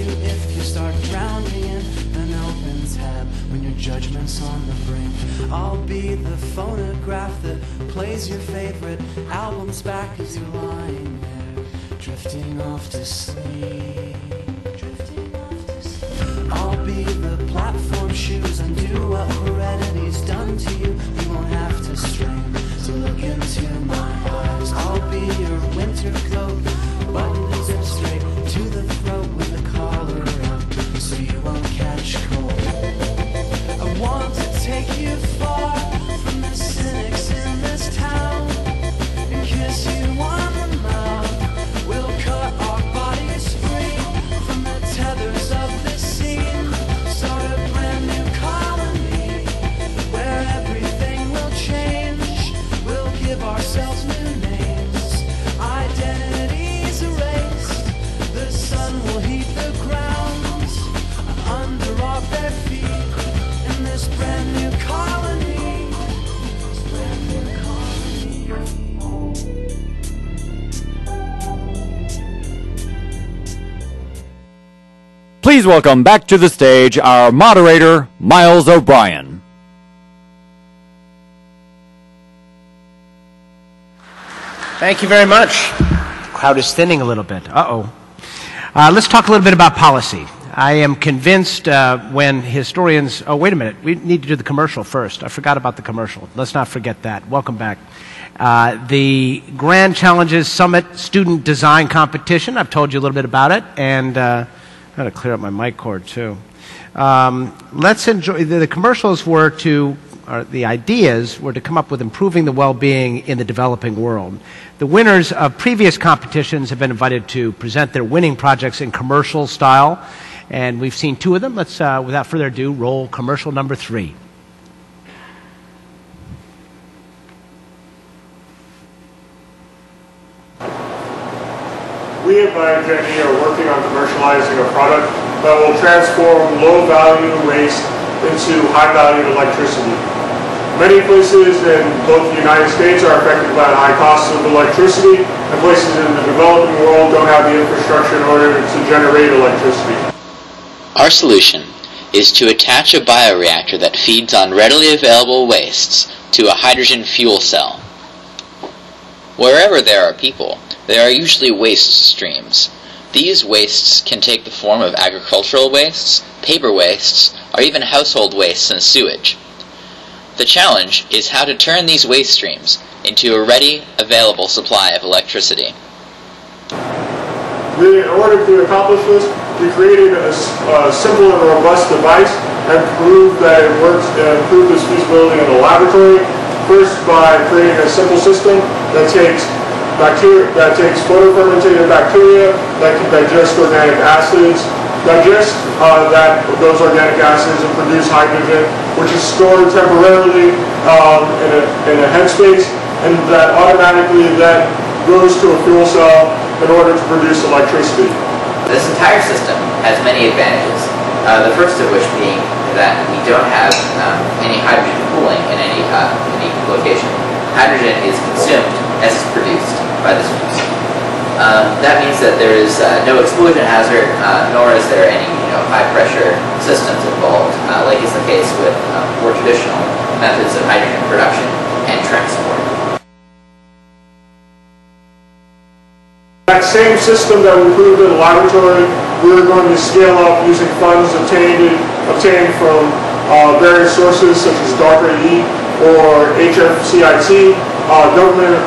you if you start drowning in an open tab when your judgment's on the brink. I'll be the phonograph that plays your favorite albums back as you're lying there, drifting off to sleep. I'll be the platform shoes, undo what heredity's done to you. You won't have to strain to look into my eyes. I'll be your winter coat, buttoned and zipped straight to the throat with the collar up, so you won't catch cold. I want to take you far from the cynics in this town and kiss you on the mouth. We'll cut our bodies free from the tethers of this scene. Start a brand new colony where everything will change. We'll give ourselves new names, identities erased. The sun will heat the ground under our bare feet in this brand new colony. Brand new colony. Please welcome back to the stage our moderator, Miles O'Brien. Thank you very much. The crowd is thinning a little bit. Let's talk a little bit about policy. I am convinced when historians... Oh, wait a minute. We need to do the commercial first. I forgot about the commercial. Let's not forget that. Welcome back. The Grand Challenges Summit Student Design Competition. I've told you a little bit about it. And I've got to clear up my mic cord, too. Let's enjoy... The commercials were to... the ideas were to come up with improving the well-being in the developing world. The winners of previous competitions have been invited to present their winning projects in commercial style, and we've seen two of them. Let's, without further ado, roll commercial number 3. We at NAE are working on commercializing a product that will transform low-value waste into high-value electricity. Many places in both the United States are affected by the high costs of electricity, and places in the developing world don't have the infrastructure in order to generate electricity. Our solution is to attach a bioreactor that feeds on readily available wastes to a hydrogen fuel cell. Wherever there are people, there are usually waste streams. These wastes can take the form of agricultural wastes, paper wastes, or even household wastes and sewage. The challenge is how to turn these waste streams into a ready, available supply of electricity. In order to accomplish this, we created a simple and robust device and proved that it works and proved its feasibility in the laboratory. First, by creating a simple system that takes photofermentated bacteria that can digest organic acids, those organic acids and produce hydrogen, which is stored temporarily in a headspace, and that automatically then goes to a fuel cell in order to produce electricity. This entire system has many advantages, the first of which being that we don't have any hydrogen pooling in any location. Hydrogen is consumed as it's produced by this fuel cell. That means that there is no explosion hazard, nor is there any high-pressure systems involved, like is the case with more traditional methods of hydrogen production and transport. That same system that we proved in the laboratory, we're going to scale up using funds obtained from various sources such as DARPA-E or HFCIT, government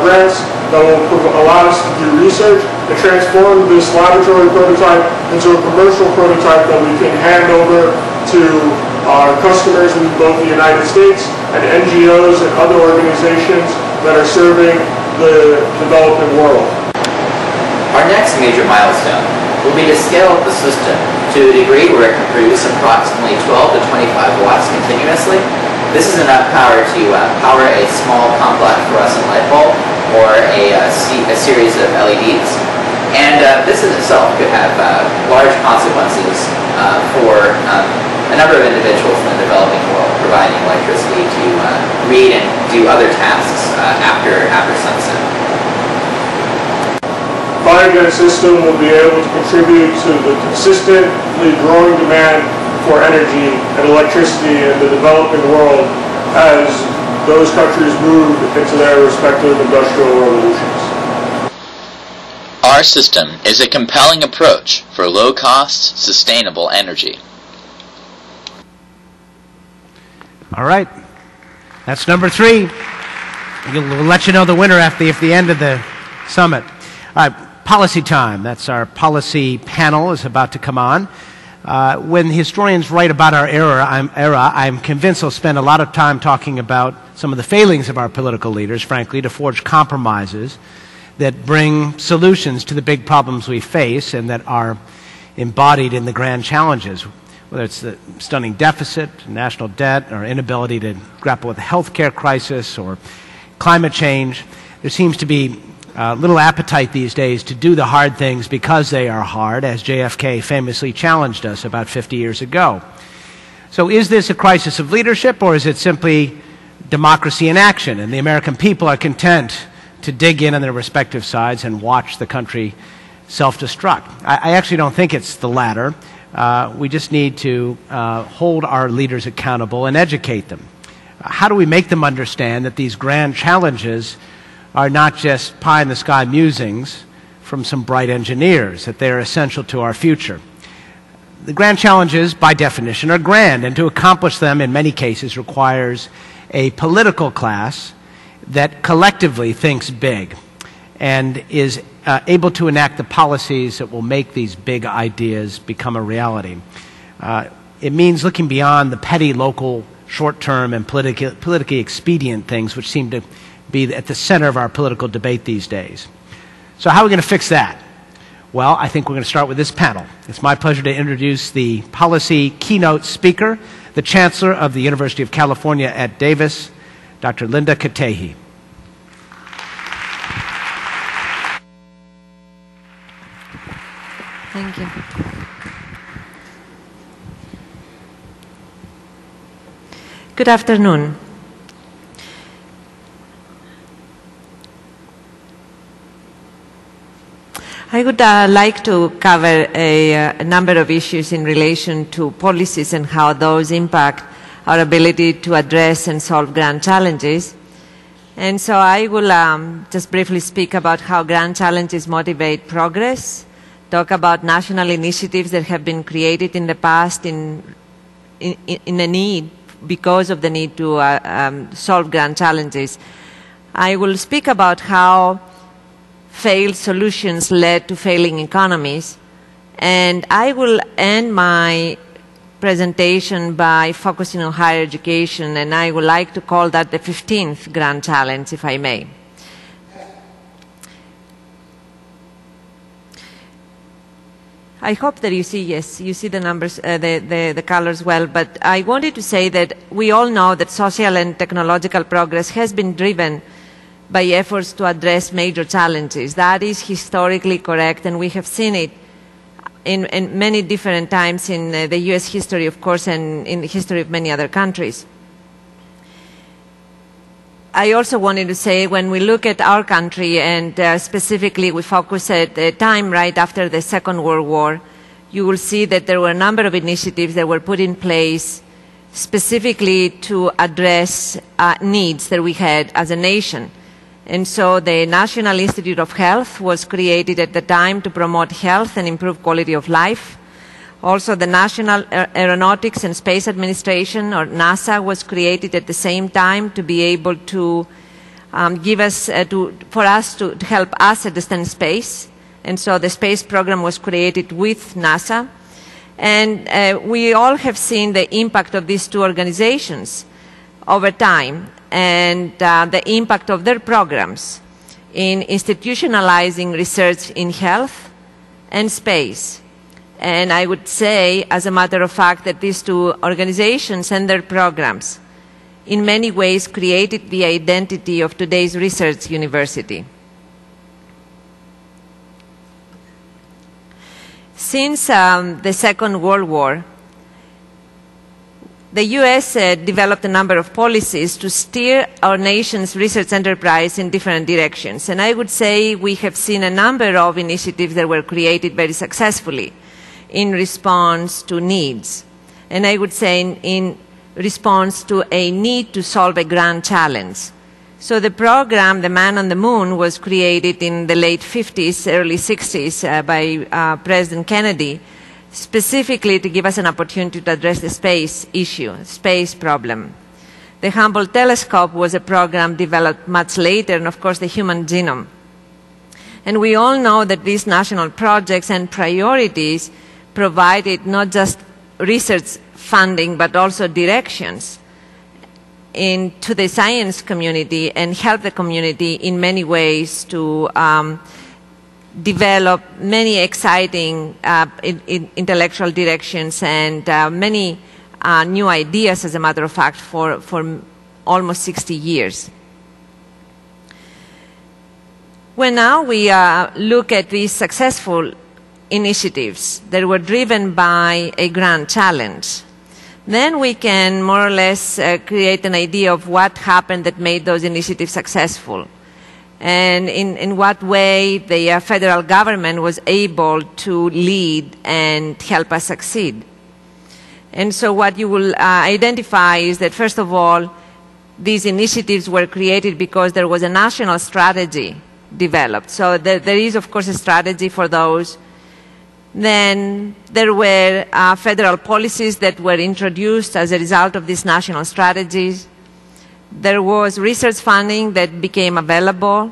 grants that will allow us to do research and transform this laboratory prototype into a commercial prototype that we can hand over to our customers in both the United States and NGOs and other organizations that are serving the developing world. Our next major milestone will be to scale up the system to a degree where it can produce approximately 12 to 25 watts continuously. This is enough power to power a small complex fluorescent light bulb or a series of LEDs. And this in itself could have large consequences for a number of individuals in the developing world, providing electricity to read and do other tasks after sunset. biogen system will be able to contribute to the consistently growing demand for energy and electricity in the developing world as those countries move into their respective industrial revolutions. Our system is a compelling approach for low-cost, sustainable energy. All right. That's number 3. We'll let you know the winner at the end of the summit. All right, policy time. That's our policy panel is about to come on. When historians write about our era, I'm convinced they'll spend a lot of time talking about some of the failings of our political leaders, frankly, to forge compromises that bring solutions to the big problems we face and that are embodied in the grand challenges, whether it's the stunning deficit, national debt, or inability to grapple with the healthcare crisis or climate change. There seems to be little appetite these days to do the hard things because they are hard, as JFK famously challenged us about 50 years ago. So is this a crisis of leadership, or is it simply democracy in action, and the American people are content to dig in on their respective sides and watch the country self-destruct? I actually don't think it's the latter. We just need to hold our leaders accountable and educate them. How do we make them understand that these grand challenges are not just pie-in-the-sky musings from some bright engineers, that they're essential to our future? The grand challenges, by definition, are grand, and to accomplish them in many cases requires a political class that collectively thinks big and is able to enact the policies that will make these big ideas become a reality. It means looking beyond the petty local, short-term, and politically expedient things which seem to be at the center of our political debate these days. So how are we going to fix that? Well, I think we're going to start with this panel. It's my pleasure to introduce the policy keynote speaker, the Chancellor of the University of California at Davis, Dr. Linda Katehi. Thank you. Good afternoon. I would like to cover a number of issues in relation to policies and how those impact our ability to address and solve grand challenges. And so I will just briefly speak about how grand challenges motivate progress, talk about national initiatives that have been created in the past in a need, because of the need to solve grand challenges. I will speak about how failed solutions led to failing economies, and I will end my presentation by focusing on higher education, and I would like to call that the 15th grand challenge, if I may. I hope that you see, yes, you see the numbers, the colors well, but I wanted to say that we all know that social and technological progress has been driven by efforts to address major challenges. That is historically correct, and we have seen it in many different times in the US history, of course, and in the history of many other countries. I also wanted to say, when we look at our country, and specifically we focus at the time right after the Second World War, you will see that there were a number of initiatives that were put in place specifically to address needs that we had as a nation. And so the National Institute of Health was created at the time to promote health and improve quality of life. Also, the National Aeronautics and Space Administration, or NASA, was created at the same time to be able to give us, for us to help us understand space. And so the space program was created with NASA. And we all have seen the impact of these two organizations over time, and the impact of their programs in institutionalizing research in health and space. And I would say, as a matter of fact, that these two organizations and their programs in many ways created the identity of today's research university. Since the Second World War, the US developed a number of policies to steer our nation's research enterprise in different directions. And I would say we have seen a number of initiatives that were created very successfully in response to needs. And I would say in response to a need to solve a grand challenge. So the program, The Man on the Moon, was created in the late 50s, early 60s by President Kennedy, specifically to give us an opportunity to address the space issue, space problem. The Hubble telescope was a program developed much later, and of course the human genome. And we all know that these national projects and priorities provided not just research funding, but also directions to the science community and help the community in many ways to develop many exciting intellectual directions and many new ideas, as a matter of fact, for almost 60 years. When now we look at these successful initiatives that were driven by a grand challenge, then we can more or less create an idea of what happened that made those initiatives successful, and in what way the federal government was able to lead and help us succeed. And so what you will identify is that, first of all, these initiatives were created because there was a national strategy developed. So there is, of course, a strategy for those. Then there were federal policies that were introduced as a result of these national strategies. There was research funding that became available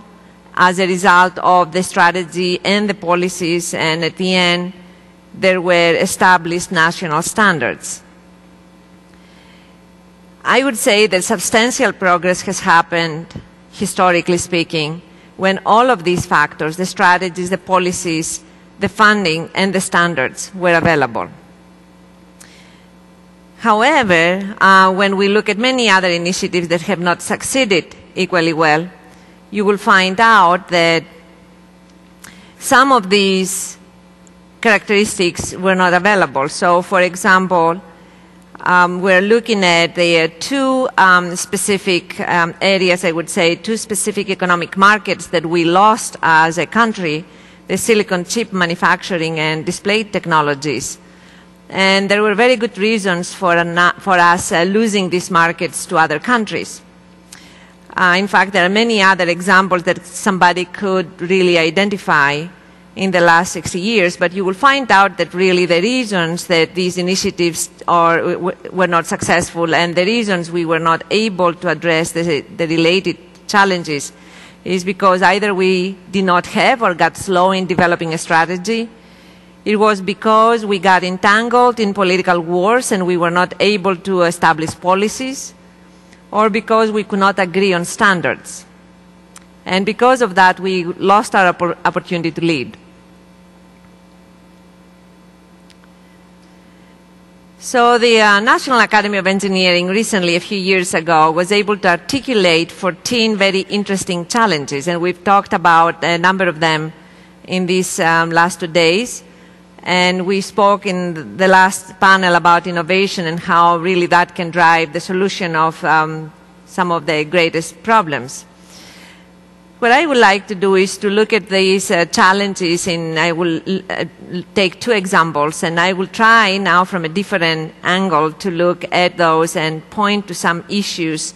as a result of the strategy and the policies, and at the end, there were established national standards. I would say that substantial progress has happened, historically speaking, when all of these factors, the strategies, the policies, the funding, and the standards were available. However, when we look at many other initiatives that have not succeeded equally well, you will find out that some of these characteristics were not available. So, for example, we're looking at the two specific areas, I would say, two specific economic markets that we lost as a country: the silicon chip manufacturing and display technologies. And there were very good reasons for us losing these markets to other countries. In fact, there are many other examples that somebody could really identify in the last 60 years, but you will find out that really the reasons that these initiatives were not successful and the reasons we were not able to address the related challenges is because either we did not have or got slow in developing a strategy. It was because we got entangled in political wars and we were not able to establish policies, or because we could not agree on standards. And because of that, we lost our opportunity to lead. So the National Academy of Engineering recently, a few years ago, was able to articulate 14 very interesting challenges, and we've talked about a number of them in these last 2 days. And we spoke in the last panel about innovation and how really that can drive the solution of some of the greatest problems. What I would like to do is to look at these challenges, and I will take 2 examples, and I will try now from a different angle to look at those and point to some issues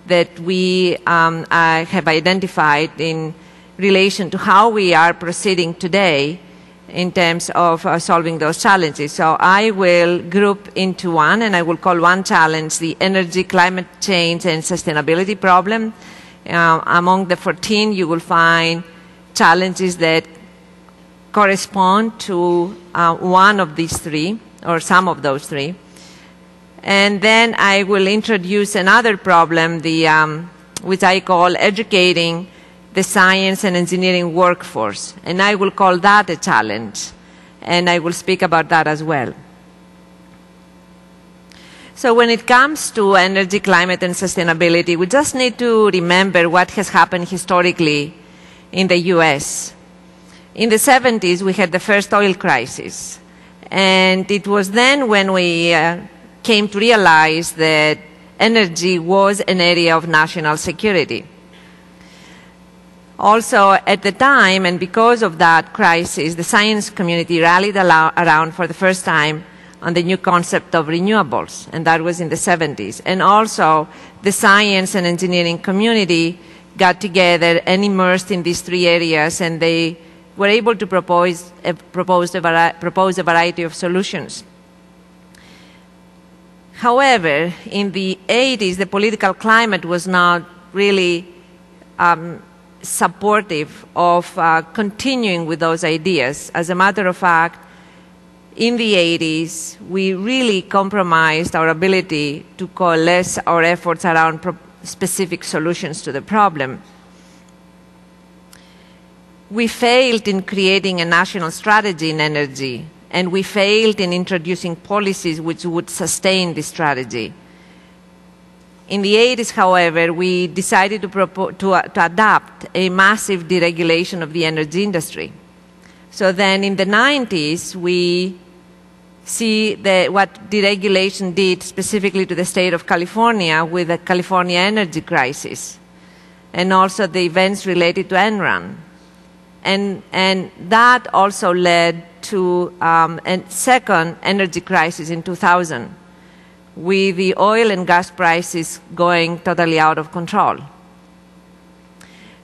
that we have identified in relation to how we are proceeding today in terms of solving those challenges. So I will group into one, and I will call one challenge the energy, climate change, and sustainability problem. Among the 14, you will find challenges that correspond to one of these 3, or some of those 3. And then I will introduce another problem, which I call educating the science and engineering workforce. And I will call that a challenge. And I will speak about that as well. So when it comes to energy, climate, and sustainability, we just need to remember what has happened historically in the US. In the 70s, we had the first oil crisis. And it was then when we came to realize that energy was an area of national security. Also, at the time, and because of that crisis, the science community rallied around for the first time on the new concept of renewables, and that was in the 70s. And also, the science and engineering community got together and immersed in these three areas, and they were able to propose a variety of solutions. However, in the 80s, the political climate was not really supportive of continuing with those ideas. As a matter of fact, in the 80s, we really compromised our ability to coalesce our efforts around specific solutions to the problem. We failed in creating a national strategy in energy, and we failed in introducing policies which would sustain this strategy. In the 80s, however, we decided to adopt a massive deregulation of the energy industry. So then in the 90s, we see what deregulation did specifically to the state of California with the California energy crisis, and also the events related to Enron. And that also led to a second energy crisis in 2000, with the oil and gas prices going totally out of control.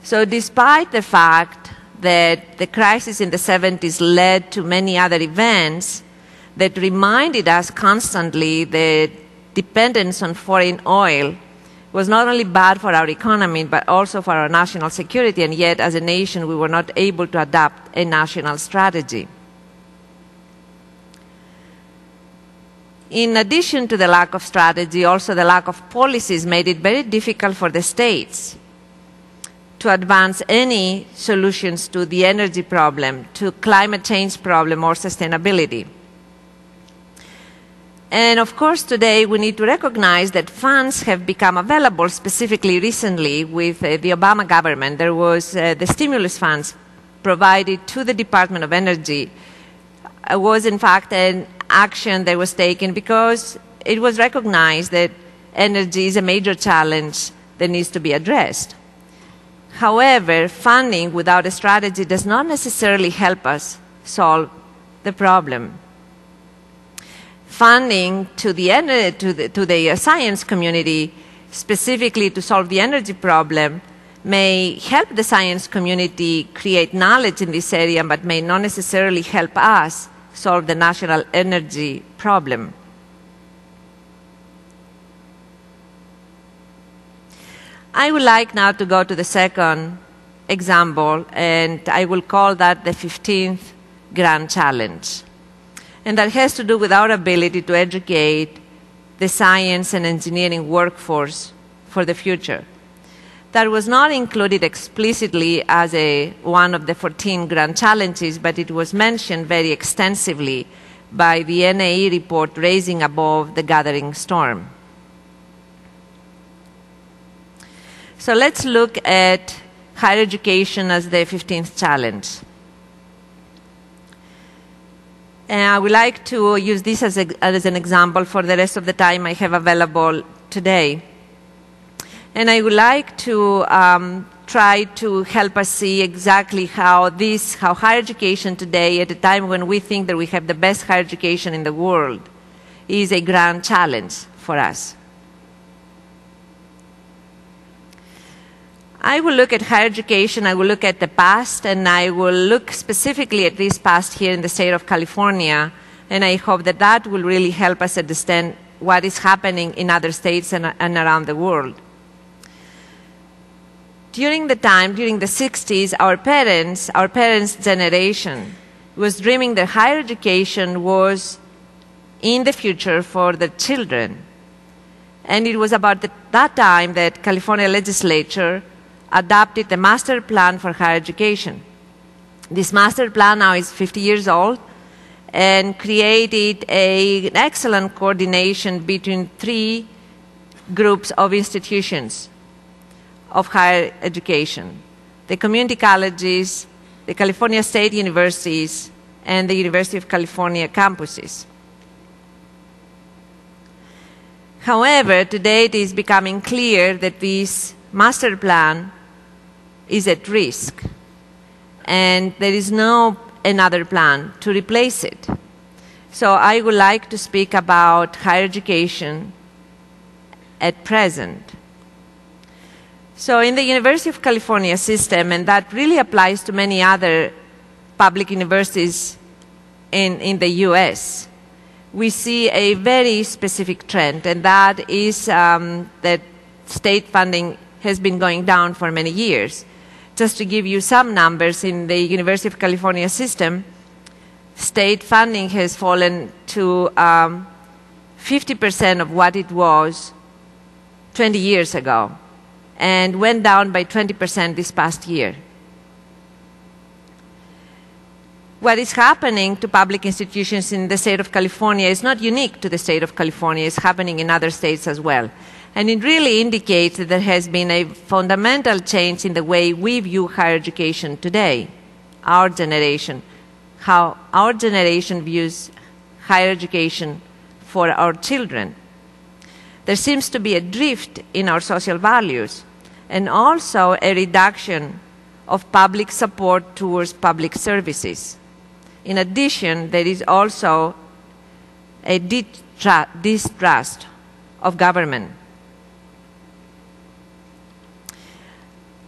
So despite the fact that the crisis in the 70s led to many other events that reminded us constantly that dependence on foreign oil was not only bad for our economy, but also for our national security, and yet as a nation we were not able to adopt a national strategy. In addition to the lack of strategy, also the lack of policies made it very difficult for the states to advance any solutions to the energy problem, to climate change problem, or sustainability. And of course, today we need to recognize that funds have become available, specifically recently with the Obama government. There was the stimulus funds provided to the Department of Energy. Was in fact an action that was taken because it was recognized that energy is a major challenge that needs to be addressed. However, funding without a strategy does not necessarily help us solve the problem. Funding to the science community, specifically to solve the energy problem, may help the science community create knowledge in this area, but may not necessarily help us solve the national energy problem. I would like now to go to the second example, and I will call that the 15th Grand Challenge. And that has to do with our ability to educate the science and engineering workforce for the future. That was not included explicitly as one of the 14 grand challenges, but it was mentioned very extensively by the NAE report, Raising Above the Gathering Storm. So let's look at higher education as the 15th challenge. And I would like to use this as an example for the rest of the time I have available today. And I would like to try to help us see exactly how higher education today, at a time when we think that we have the best higher education in the world, is a grand challenge for us. I will look at higher education, I will look at the past, and I will look specifically at this past here in the state of California, and I hope that that will really help us understand what is happening in other states and around the world. During the 60s, our parents' generation was dreaming that higher education was in the future for the children. And it was about that time that California legislature adopted the master plan for higher education. This master plan now is 50 years old and created an excellent coordination between three groups of institutions of higher education: the community colleges, the California State Universities, and the University of California campuses. However, today it is becoming clear that this master plan is at risk, and there is no another plan to replace it. So I would like to speak about higher education at present. So in the University of California system, and that really applies to many other public universities in the US, we see a very specific trend, and that is that state funding has been going down for many years. Just to give you some numbers, in the University of California system, state funding has fallen to 50% of what it was 20 years ago, and went down by 20% this past year. What is happening to public institutions in the state of California is not unique to the state of California. It's happening in other states as well. And it really indicates that there has been a fundamental change in the way we view higher education today, our generation, how our generation views higher education for our children. There seems to be a drift in our social values, and also a reduction of public support towards public services. In addition, there is also a distrust of government.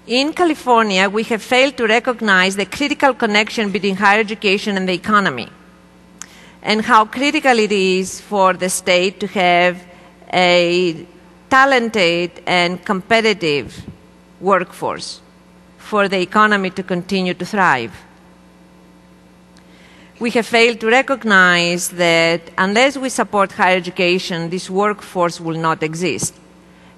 In California, we have failed to recognize the critical connection between higher education and the economy, and how critical it is for the state to have a talented and competitive workforce for the economy to continue to thrive. We have failed to recognize that unless we support higher education, this workforce will not exist.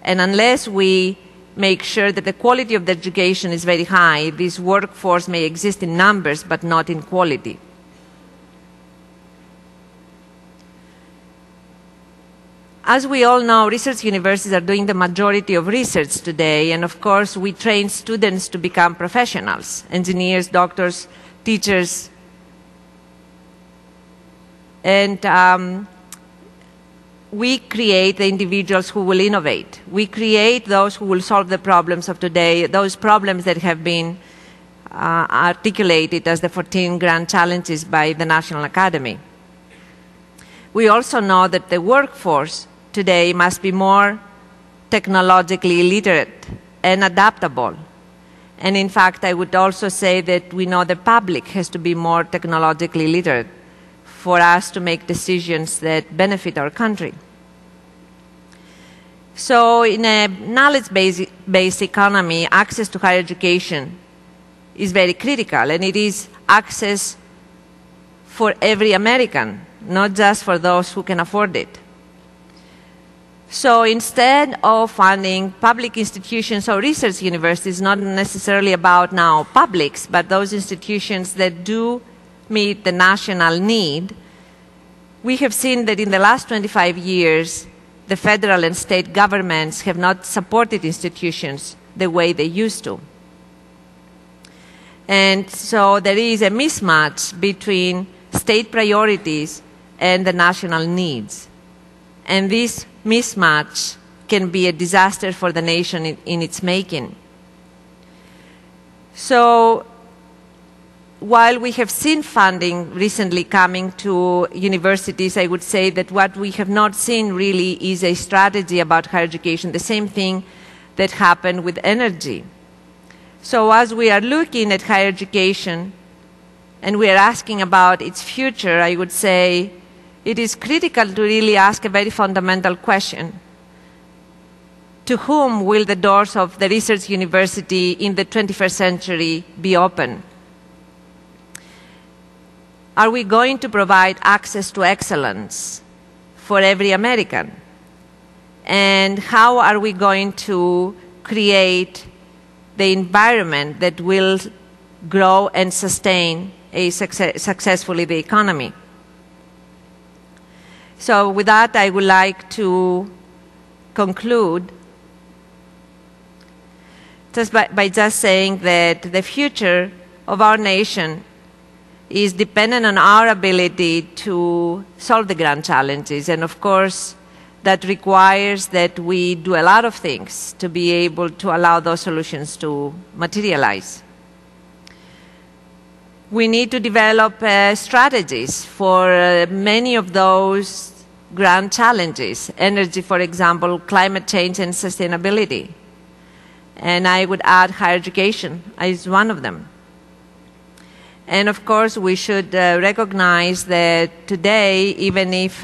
And unless we make sure that the quality of the education is very high, this workforce may exist in numbers but not in quality. As we all know, research universities are doing the majority of research today, and of course we train students to become professionals, engineers, doctors, teachers, and we create the individuals who will innovate. We create those who will solve the problems of today, those problems that have been articulated as the 14 grand challenges by the National Academy. We also know that the workforce today must be more technologically literate and adaptable. And in fact, I would also say that we know the public has to be more technologically literate for us to make decisions that benefit our country. So in a knowledge-based economy, access to higher education is very critical, and it is access for every American, not just for those who can afford it. So instead of funding public institutions or research universities, not necessarily about now publics, but those institutions that do meet the national need, we have seen that in the last 25 years, the federal and state governments have not supported institutions the way they used to. And so there is a mismatch between state priorities and the national needs. And this mismatch can be a disaster for the nation in its making. So while we have seen funding recently coming to universities, I would say that what we have not seen really is a strategy about higher education, the same thing that happened with energy. So as we are looking at higher education and we are asking about its future, I would say it is critical to really ask a very fundamental question. To whom will the doors of the research university in the 21st century be open? Are we going to provide access to excellence for every American? And how are we going to create the environment that will grow and sustain successfully the economy? So with that, I would like to conclude just by just saying that the future of our nation is dependent on our ability to solve the grand challenges. And of course, that requires that we do a lot of things to be able to allow those solutions to materialize. We need to develop strategies for many of those grand challenges. Energy, for example, climate change and sustainability. And I would add higher education as one of them. And of course, we should recognize that today, even if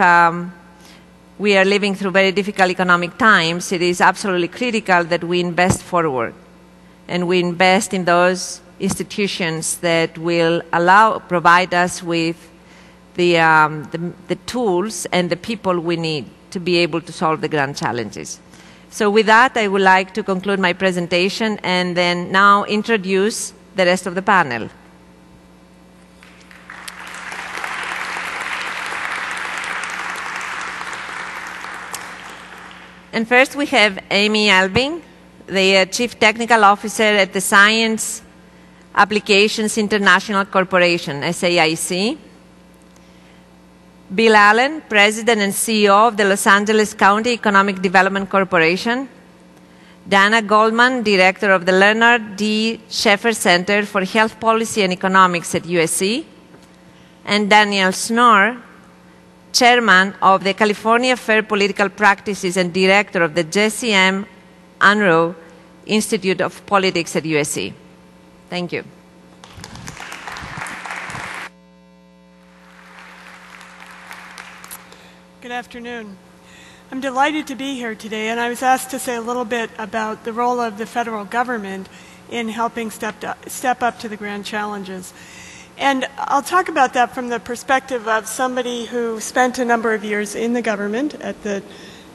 we are living through very difficult economic times, it is absolutely critical that we invest forward. And we invest in those institutions that will provide us with the tools and the people we need to be able to solve the grand challenges. So with that, I would like to conclude my presentation and then now introduce the rest of the panel. And first we have Amy Alving, the Chief Technical Officer at the Science Applications International Corporation, SAIC. Bill Allen, President and CEO of the Los Angeles County Economic Development Corporation. Dana Goldman, Director of the Leonard D. Schaeffer Center for Health Policy and Economics at USC. And Daniel Schnur, Chairman of the California Fair Political Practices and Director of the Jesse M. Unruh Institute of Politics at USC. Thank you. Good afternoon. I'm delighted to be here today, and I was asked to say a little bit about the role of the federal government in helping step up to the grand challenges. And I'll talk about that from the perspective of somebody who spent a number of years in the government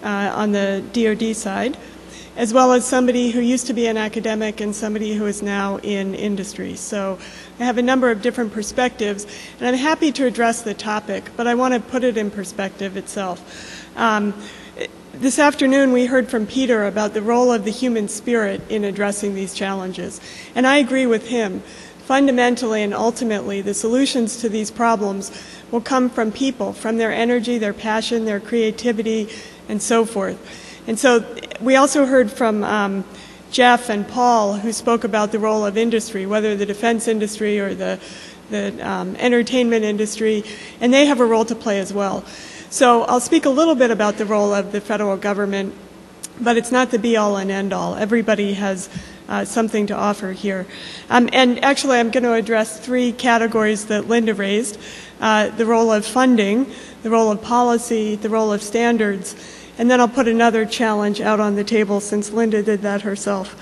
on the DoD side, as well as somebody who used to be an academic and somebody who is now in industry. So I have a number of different perspectives, and I'm happy to address the topic, but I want to put it in perspective itself. This afternoon we heard from Peter about the role of the human spirit in addressing these challenges, and I agree with him. Fundamentally and ultimately, the solutions to these problems will come from people, from their energy, their passion, their creativity, and so forth. And so we also heard from Jeff and Paul, who spoke about the role of industry, whether the defense industry or the entertainment industry, and they have a role to play as well. So I'll speak a little bit about the role of the federal government, but it's not the be-all and end-all. Everybody has something to offer here. And actually, I'm going to address three categories that Linda raised: the role of funding, the role of policy, the role of standards, and then I'll put another challenge out on the table since Linda did that herself.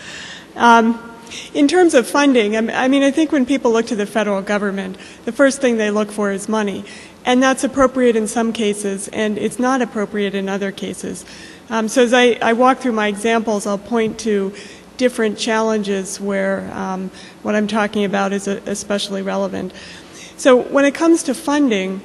In terms of funding, I think when people look to the federal government, the first thing they look for is money. And that's appropriate in some cases, and it's not appropriate in other cases. So as I walk through my examples, I'll point to different challenges where what I'm talking about is especially relevant. So when it comes to funding,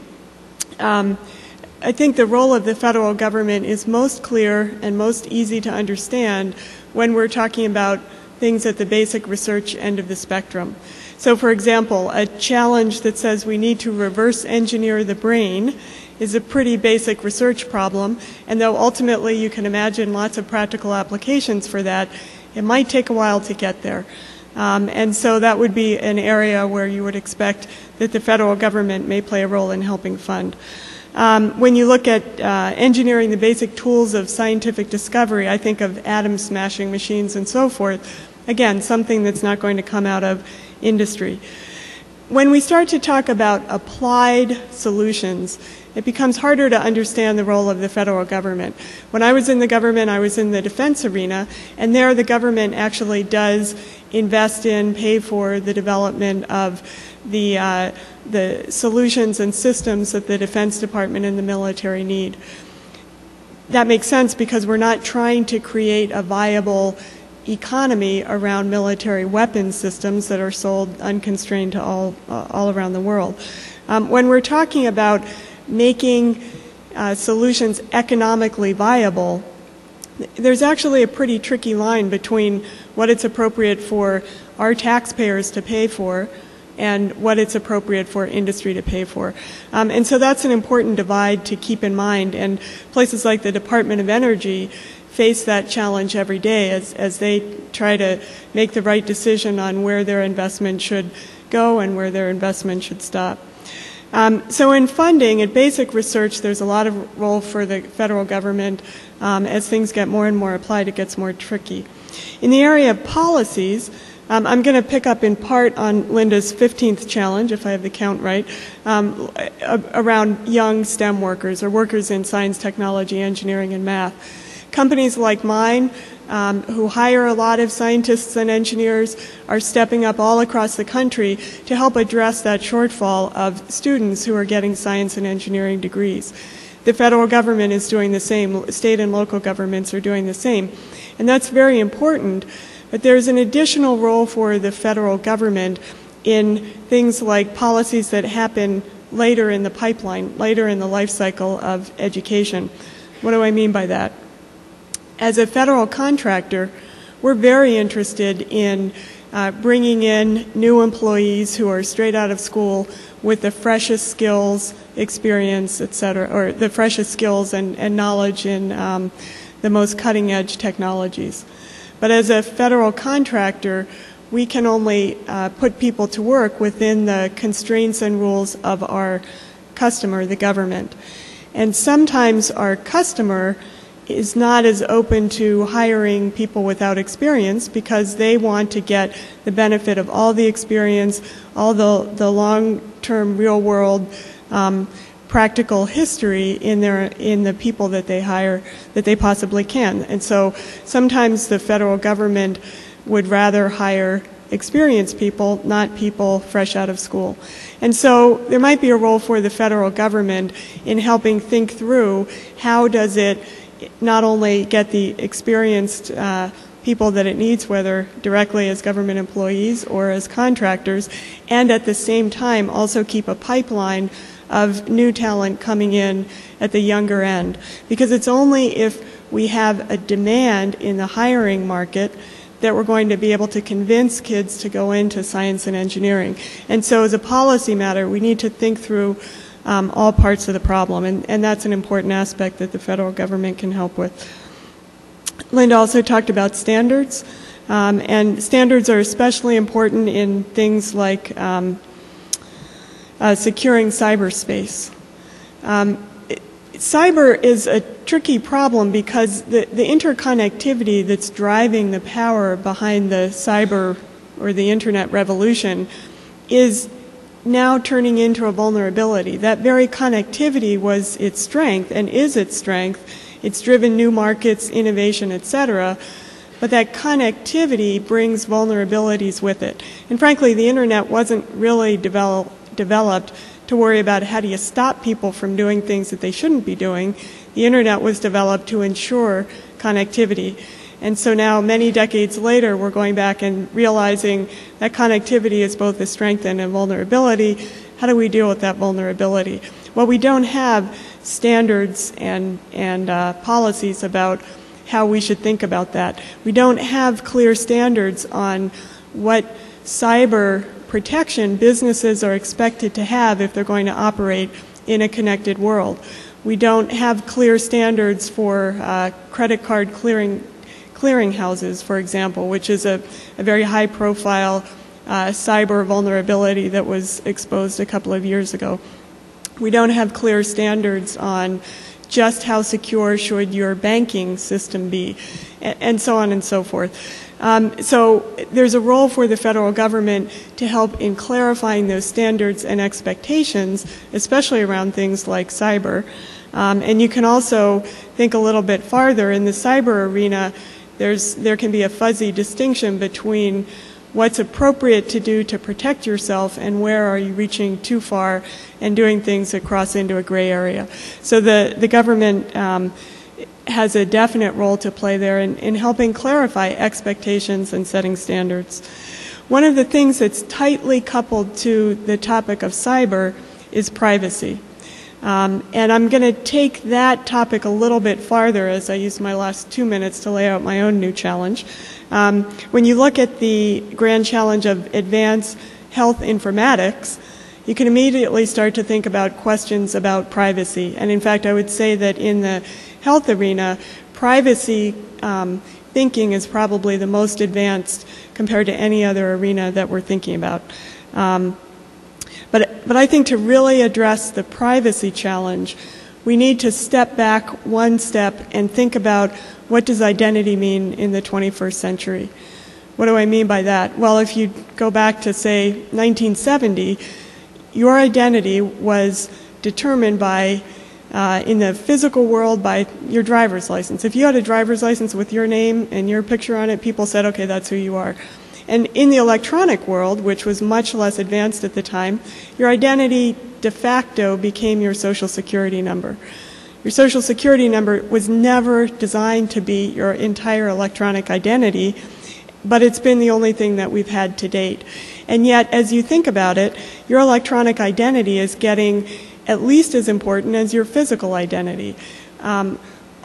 I think the role of the federal government is most clear and most easy to understand when we're talking about things at the basic research end of the spectrum. So for example, a challenge that says we need to reverse engineer the brain is a pretty basic research problem, and though ultimately you can imagine lots of practical applications for that, it might take a while to get there. And so that would be an area where you would expect that the federal government may play a role in helping fund. When you look at engineering the basic tools of scientific discovery, I think of atom smashing machines and so forth. Again, something that's not going to come out of industry. When we start to talk about applied solutions, it becomes harder to understand the role of the federal government. When I was in the government, I was in the defense arena, and there the government actually does invest in, pay for the development of the solutions and systems that the Defense Department and the military need. That makes sense because we're not trying to create a viable economy around military weapons systems that are sold unconstrained to all around the world. When we're talking about making solutions economically viable, there's actually a pretty tricky line between what it's appropriate for our taxpayers to pay for and what it's appropriate for industry to pay for. And so that's an important divide to keep in mind, and places like the Department of Energy face that challenge every day as they try to make the right decision on where their investment should go and where their investment should stop. So in funding, at basic research, there's a lot of role for the federal government. As things get more and more applied, it gets more tricky. In the area of policies, I'm going to pick up in part on Linda's 15th challenge, if I have the count right, around young STEM workers or workers in science, technology, engineering, and math. Companies like mine, who hire a lot of scientists and engineers, are stepping up all across the country to help address that shortfall of students who are getting science and engineering degrees. The federal government is doing the same. State and local governments are doing the same. And that's very important. But there's an additional role for the federal government in things like policies that happen later in the pipeline, later in the life cycle of education. What do I mean by that? As a federal contractor, we're very interested in bringing in new employees who are straight out of school with the freshest skills, experience, et cetera, or the freshest skills and knowledge in the most cutting-edge technologies. But as a federal contractor, we can only put people to work within the constraints and rules of our customer, the government. And sometimes our customer is not as open to hiring people without experience because they want to get the benefit of all the experience, all the long-term real-world practical history in the people that they hire that they possibly can. And so sometimes the federal government would rather hire experienced people, not people fresh out of school. And so there might be a role for the federal government in helping think through how does it not only get the experienced people that it needs, whether directly as government employees or as contractors, and at the same time also keep a pipeline of new talent coming in at the younger end. Because it's only if we have a demand in the hiring market that we're going to be able to convince kids to go into science and engineering. And so as a policy matter, we need to think through all parts of the problem, and that's an important aspect that the federal government can help with. Linda also talked about standards, and standards are especially important in things like securing cyberspace. Cyber is a tricky problem because the interconnectivity that's driving the power behind the cyber or the internet revolution is now turning into a vulnerability. That very connectivity was its strength and is its strength. It's driven new markets, innovation, etc. But that connectivity brings vulnerabilities with it. And frankly, the internet wasn't really developed to worry about how do you stop people from doing things that they shouldn't be doing. The internet was developed to ensure connectivity. And so now, many decades later, we're going back and realizing that connectivity is both a strength and a vulnerability. How do we deal with that vulnerability? Well, we don't have standards and policies about how we should think about that. We don't have clear standards on what cyber protection businesses are expected to have if they're going to operate in a connected world. We don't have clear standards for credit card clearing houses, for example, which is a very high-profile cyber vulnerability that was exposed a couple of years ago. We don't have clear standards on just how secure should your banking system be, and so on and so forth. So there's a role for the federal government to help in clarifying those standards and expectations, especially around things like cyber. And you can also think a little bit farther. In the cyber arena, there can be a fuzzy distinction between what's appropriate to do to protect yourself and where are you reaching too far and doing things that cross into a gray area. So the government has a definite role to play there in helping clarify expectations and setting standards. One of the things that's tightly coupled to the topic of cyber is privacy. And I'm going to take that topic a little bit farther as I use my last 2 minutes to lay out my own new challenge. When you look at the grand challenge of advance health informatics, you can immediately start to think about questions about privacy. And in fact, I would say that in the health arena, privacy thinking is probably the most advanced compared to any other arena that we're thinking about. But I think to really address the privacy challenge, we need to step back one step and think about what does identity mean in the 21st century. What do I mean by that? Well, if you go back to, say, 1970, your identity was determined by, in the physical world, by your driver's license. If you had a driver's license with your name and your picture on it, people said, okay, that's who you are. And in the electronic world, which was much less advanced at the time, your identity de facto became your social security number. Your social security number was never designed to be your entire electronic identity, but it's been the only thing that we've had to date. And yet, as you think about it, your electronic identity is getting at least as important as your physical identity.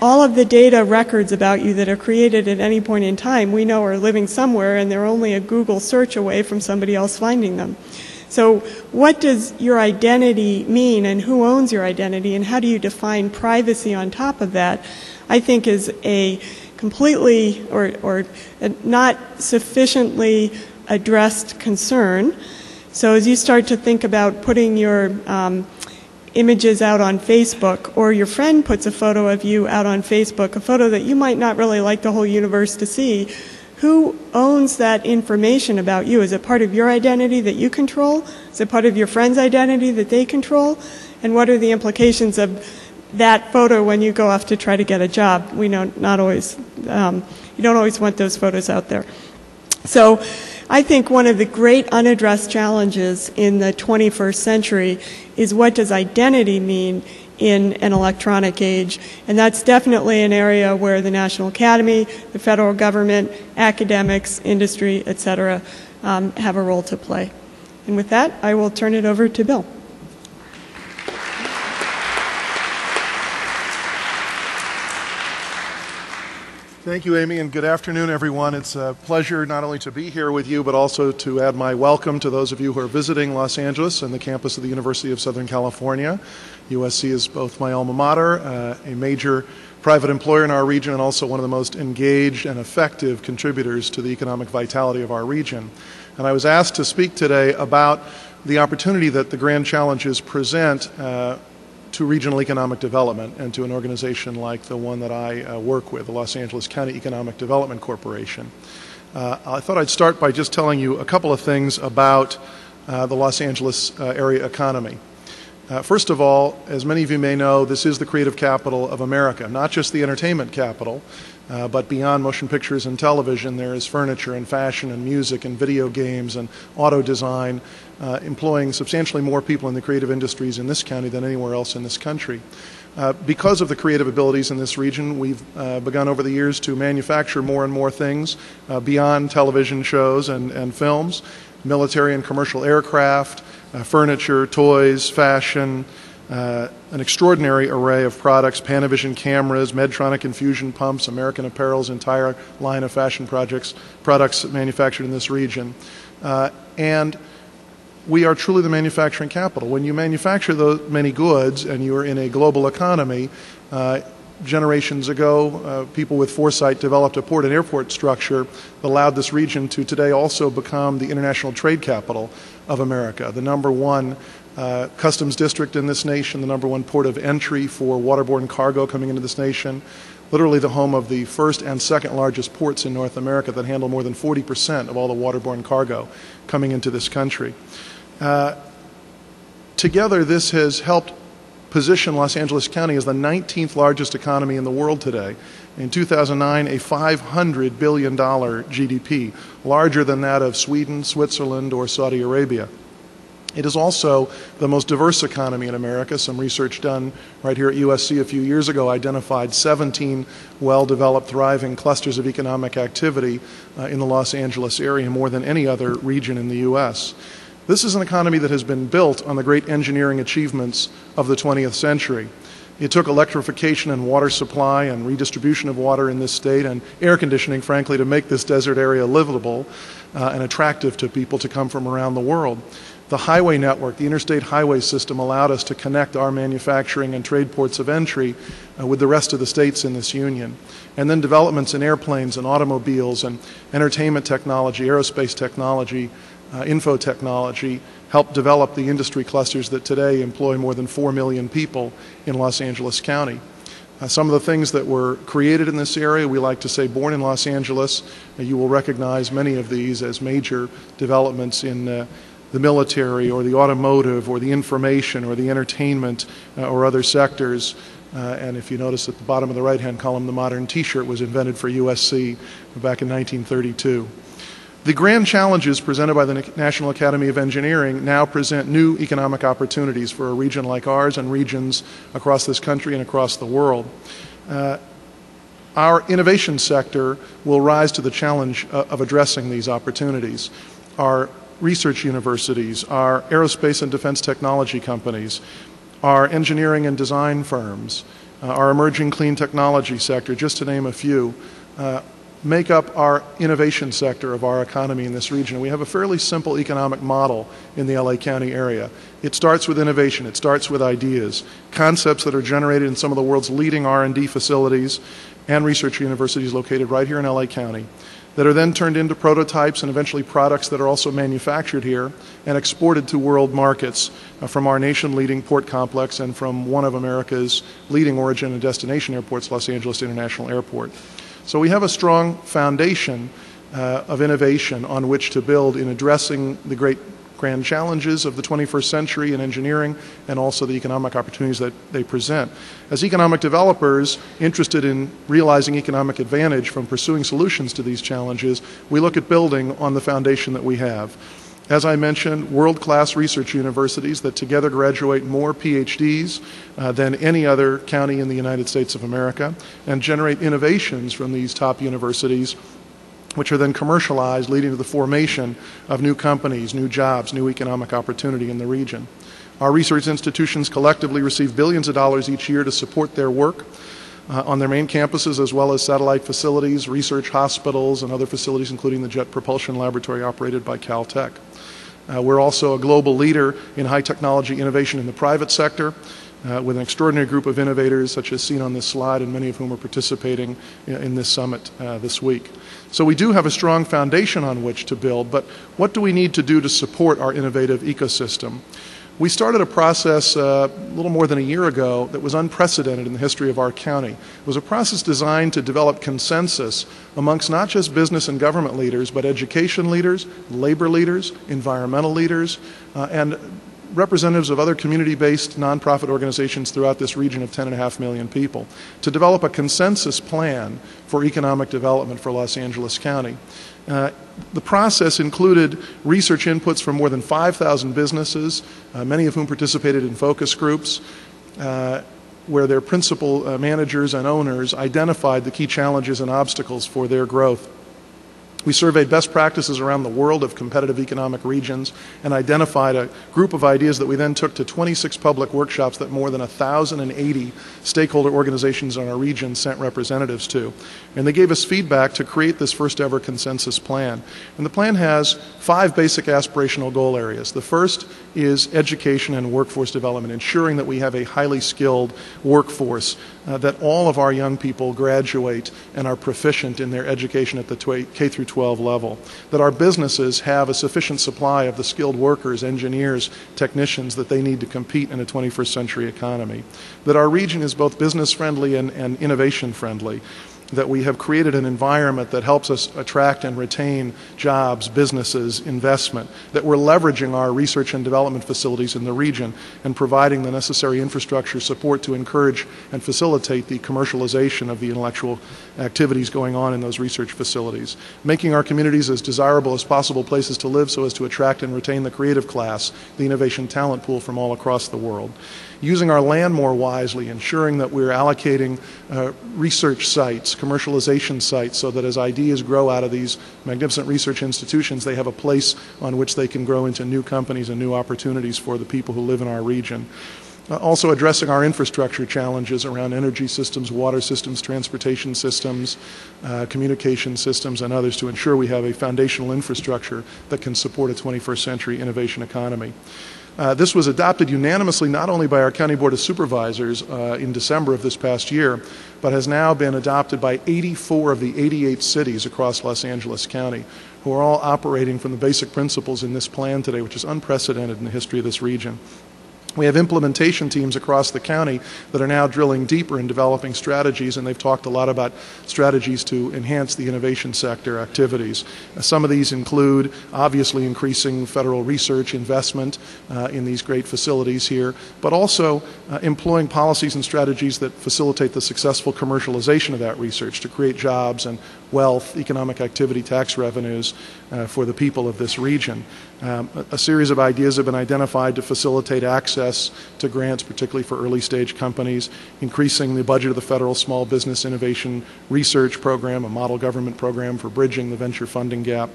All of the data records about you that are created at any point in time, we know are living somewhere, and they're only a Google search away from somebody else finding them. So what does your identity mean, and who owns your identity, and how do you define privacy on top of that, I think is a completely or not sufficiently addressed concern. So as you start to think about putting your images out on Facebook, or your friend puts a photo of you out on Facebook, a photo that you might not really like the whole universe to see, who owns that information about you? Is it part of your identity that you control? Is it part of your friend's identity that they control? And what are the implications of that photo when you go off to try to get a job? We know not always, you don't always want those photos out there. So I think one of the great unaddressed challenges in the 21st century is what does identity mean in an electronic age? And that's definitely an area where the National Academy, the federal government, academics, industry, et cetera, have a role to play. And with that, I will turn it over to Bill. Thank you, Amy, and good afternoon, everyone. It's a pleasure not only to be here with you, but also to add my welcome to those of you who are visiting Los Angeles and the campus of the University of Southern California. USC is both my alma mater, a major private employer in our region, and also one of the most engaged and effective contributors to the economic vitality of our region. And I was asked to speak today about the opportunity that the grand challenges present to regional economic development and to an organization like the one that I work with, the Los Angeles County Economic Development Corporation. I thought I'd start by just telling you a couple of things about the Los Angeles area economy. First of all, as many of you may know, this is the creative capital of America, not just the entertainment capital, but beyond motion pictures and television, there is furniture and fashion and music and video games and auto design, employing substantially more people in the creative industries in this county than anywhere else in this country. Because of the creative abilities in this region, we've begun over the years to manufacture more and more things beyond television shows and films, military and commercial aircraft, furniture, toys, fashion, an extraordinary array of products, Panavision cameras, Medtronic infusion pumps, American Apparel's entire line of fashion products manufactured in this region. And we are truly the manufacturing capital. When you manufacture those many goods and you are in a global economy, generations ago, people with foresight developed a port and airport structure that allowed this region to today also become the international trade capital of America, the #1 customs district in this nation, the #1 port of entry for waterborne cargo coming into this nation, literally the home of the first and second largest ports in North America that handle more than 40% of all the waterborne cargo coming into this country. Together, this has helped position Los Angeles County as the 19th largest economy in the world today. In 2009, a $500 billion GDP, larger than that of Sweden, Switzerland, or Saudi Arabia. It is also the most diverse economy in America. Some research done right here at USC a few years ago identified 17 well-developed, thriving clusters of economic activity in the Los Angeles area, more than any other region in the U.S. This is an economy that has been built on the great engineering achievements of the 20th century. It took electrification and water supply and redistribution of water in this state and air conditioning, frankly, to make this desert area livable and attractive to people to come from around the world. The highway network, the interstate highway system, allowed us to connect our manufacturing and trade ports of entry with the rest of the states in this union. And then developments in airplanes and automobiles and entertainment technology, aerospace technology, info technology helped develop the industry clusters that today employ more than 4 million people in Los Angeles County. Some of the things that were created in this area, we like to say born in Los Angeles. You will recognize many of these as major developments in the military or the automotive or the information or the entertainment or other sectors. And if you notice at the bottom of the right-hand column, the modern T-shirt was invented for USC back in 1932. The grand challenges presented by the National Academy of Engineering now present new economic opportunities for a region like ours and regions across this country and across the world. Our innovation sector will rise to the challenge of addressing these opportunities. Our research universities, our aerospace and defense technology companies, our engineering and design firms, our emerging clean technology sector, just to name a few, make up our innovation sector of our economy in this region. We have a fairly simple economic model in the LA County area. It starts with innovation. It starts with ideas, concepts that are generated in some of the world's leading R&D facilities and research universities located right here in LA County, that are then turned into prototypes and eventually products that are also manufactured here and exported to world markets from our nation-leading port complex and from one of America's leading origin and destination airports, Los Angeles International Airport. So we have a strong foundation of innovation on which to build in addressing the great grand challenges of the 21st century in engineering and also the economic opportunities that they present. As economic developers interested in realizing economic advantage from pursuing solutions to these challenges, we look at building on the foundation that we have. As I mentioned, world-class research universities that together graduate more PhDs than any other county in the United States of America and generate innovations from these top universities, which are then commercialized, leading to the formation of new companies, new jobs, new economic opportunity in the region. Our research institutions collectively receive billions of dollars each year to support their work on their main campuses, as well as satellite facilities, research hospitals, and other facilities, including the Jet Propulsion Laboratory operated by Caltech. We're also a global leader in high technology innovation in the private sector, with an extraordinary group of innovators such as seen on this slide, and many of whom are participating in this summit this week. So we do have a strong foundation on which to build, but what do we need to do to support our innovative ecosystem? We started a process a little more than a year ago that was unprecedented in the history of our county. It was a process designed to develop consensus amongst not just business and government leaders, but education leaders, labor leaders, environmental leaders, and representatives of other community-based nonprofit organizations throughout this region of 10.5 million people to develop a consensus plan for economic development for Los Angeles County. The process included research inputs from more than 5,000 businesses, many of whom participated in focus groups, where their principal managers and owners identified the key challenges and obstacles for their growth. We surveyed best practices around the world of competitive economic regions and identified a group of ideas that we then took to 26 public workshops that more than 1,080 stakeholder organizations in our region sent representatives to. And they gave us feedback to create this first ever consensus plan. And the plan has 5 basic aspirational goal areas. The first is education and workforce development, ensuring that we have a highly skilled workforce, that all of our young people graduate and are proficient in their education at the K through 12 level, that our businesses have a sufficient supply of the skilled workers, engineers, technicians that they need to compete in a 21st century economy, that our region is both business friendly and innovation friendly, that we have created an environment that helps us attract and retain jobs, businesses, investment, that we're leveraging our research and development facilities in the region and providing the necessary infrastructure support to encourage and facilitate the commercialization of the intellectual activities going on in those research facilities, making our communities as desirable as possible places to live so as to attract and retain the creative class, the innovation talent pool from all across the world, using our land more wisely, ensuring that we're allocating research sites, commercialization sites, so that as ideas grow out of these magnificent research institutions, they have a place on which they can grow into new companies and new opportunities for the people who live in our region. Also addressing our infrastructure challenges around energy systems, water systems, transportation systems, communication systems, and others to ensure we have a foundational infrastructure that can support a 21st century innovation economy. This was adopted unanimously not only by our County Board of Supervisors in December of this past year, but has now been adopted by 84 of the 88 cities across Los Angeles County, who are all operating from the basic principles in this plan today, which is unprecedented in the history of this region. We have implementation teams across the county that are now drilling deeper in developing strategies, and they've talked a lot about strategies to enhance the innovation sector activities. Some of these include obviously increasing federal research investment in these great facilities here, but also employing policies and strategies that facilitate the successful commercialization of that research to create jobs and wealth, economic activity, tax revenues for the people of this region. A series of ideas have been identified to facilitate access to grants, particularly for early stage companies, increasing the budget of the federal Small Business Innovation Research Program, a model government program for bridging the venture funding gap,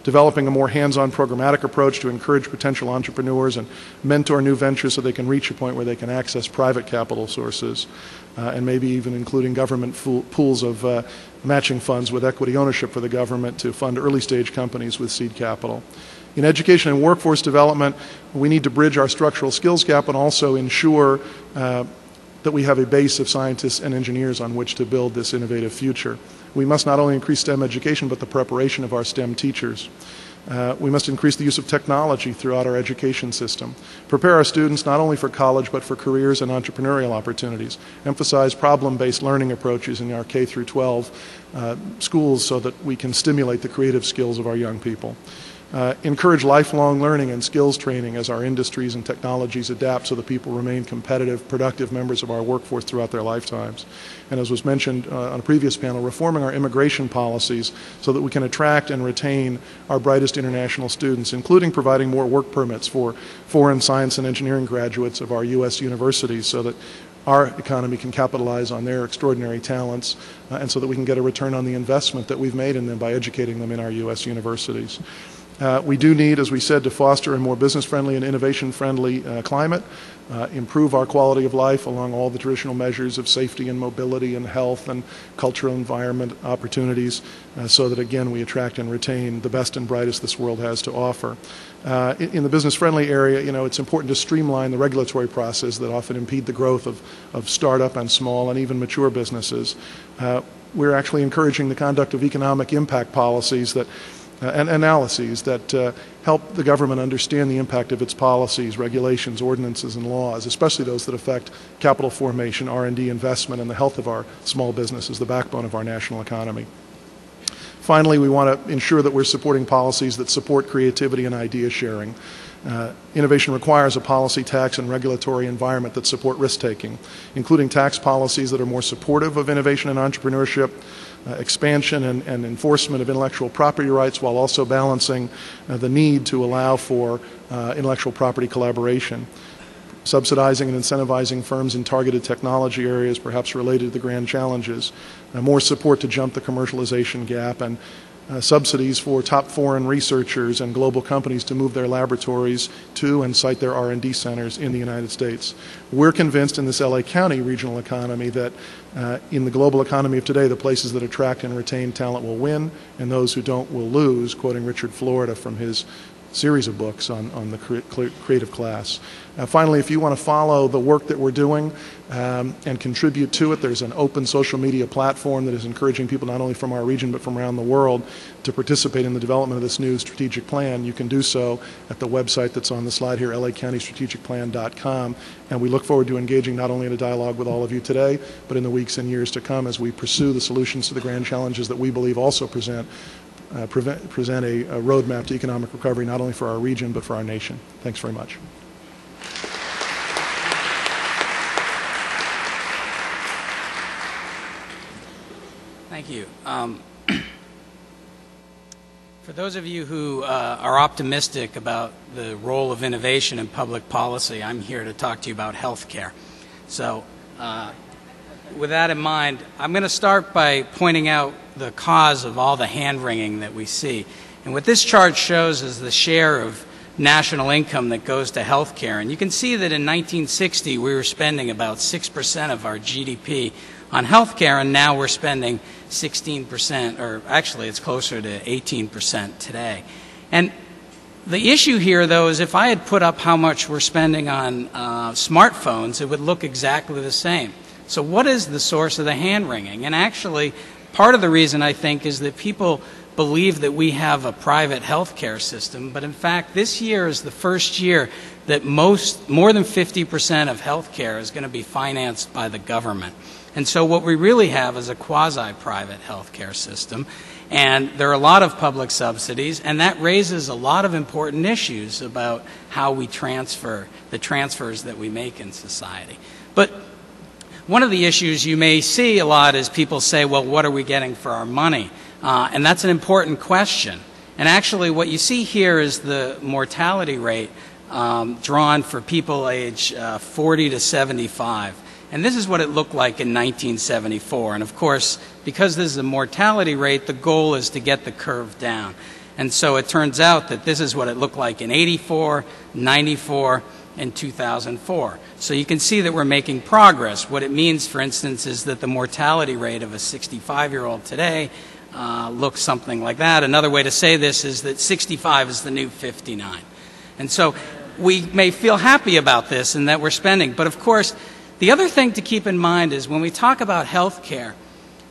developing a more hands-on programmatic approach to encourage potential entrepreneurs and mentor new ventures so they can reach a point where they can access private capital sources, and maybe even including government pools of matching funds with equity ownership for the government to fund early stage companies with seed capital. In education and workforce development, we need to bridge our structural skills gap and also ensure that we have a base of scientists and engineers on which to build this innovative future. We must not only increase STEM education, but the preparation of our STEM teachers. We must increase the use of technology throughout our education system. Prepare our students not only for college, but for careers and entrepreneurial opportunities. Emphasize problem-based learning approaches in our K through 12 schools so that we can stimulate the creative skills of our young people. Encourage lifelong learning and skills training as our industries and technologies adapt so that people remain competitive, productive members of our workforce throughout their lifetimes. And as was mentioned on a previous panel, reforming our immigration policies so that we can attract and retain our brightest international students, including providing more work permits for foreign science and engineering graduates of our U.S. universities so that our economy can capitalize on their extraordinary talents and so that we can get a return on the investment that we've made in them by educating them in our U.S. universities. We do need, as we said, to foster a more business-friendly and innovation-friendly climate, improve our quality of life along all the traditional measures of safety and mobility and health and cultural environment opportunities so that, again, we attract and retain the best and brightest this world has to offer. In the business-friendly area, it's important to streamline the regulatory process that often impede the growth of startup and small and even mature businesses. We're actually encouraging the conduct of economic impact policies that and analyses that help the government understand the impact of its policies, regulations, ordinances, and laws, especially those that affect capital formation, R&D investment, and the health of our small businesses, the backbone of our national economy. Finally, we want to ensure that we're supporting policies that support creativity and idea sharing. Innovation requires a policy, tax, and regulatory environment that support risk-taking, including tax policies that are more supportive of innovation and entrepreneurship, expansion and enforcement of intellectual property rights while also balancing the need to allow for intellectual property collaboration, subsidizing and incentivizing firms in targeted technology areas perhaps related to the grand challenges, more support to jump the commercialization gap, and subsidies for top foreign researchers and global companies to move their laboratories to and site their R&D centers in the United States. We're convinced in this LA County regional economy that in the global economy of today, the places that attract and retain talent will win, and those who don't will lose, quoting Richard Florida from his series of books on the creative class. Finally, if you want to follow the work that we're doing and contribute to it, there's an open social media platform that is encouraging people not only from our region but from around the world to participate in the development of this new strategic plan. You can do so at the website that's on the slide here, lacountystrategicplan.com, and we look forward to engaging not only in a dialogue with all of you today, but in the weeks and years to come as we pursue the solutions to the grand challenges that we believe also present a roadmap to economic recovery not only for our region but for our nation. Thanks very much. Thank you. For those of you who are optimistic about the role of innovation in public policy, I'm here to talk to you about healthcare. So with that in mind, I'm going to start by pointing out the cause of all the hand-wringing that we see. And what this chart shows is the share of national income that goes to healthcare. And you can see that in 1960 we were spending about 6% of our GDP on healthcare, and now we're spending 16%, or actually it's closer to 18% today. And the issue here, though, is if I had put up how much we're spending on smartphones, it would look exactly the same. So what is the source of the hand-wringing? And actually, part of the reason, I think, is that people believe that we have a private healthcare system, but in fact, this year is the first year that more than 50% of healthcare is going to be financed by the government. And so what we really have is a quasi-private healthcare system, and there are a lot of public subsidies, and that raises a lot of important issues about how we transfer, the transfers that we make in society. But one of the issues you may see a lot is people say, well, what are we getting for our money? And that's an important question. And actually what you see here is the mortality rate drawn for people age 40 to 75. And this is what it looked like in 1974. And of course, because this is a mortality rate, the goal is to get the curve down. And so it turns out that this is what it looked like in 84, 94, and 2004. So you can see that we're making progress. What it means, for instance, is that the mortality rate of a 65-year-old today looks something like that. Another way to say this is that 65 is the new 59. And so we may feel happy about this and that we're spending. But of course, the other thing to keep in mind is when we talk about healthcare,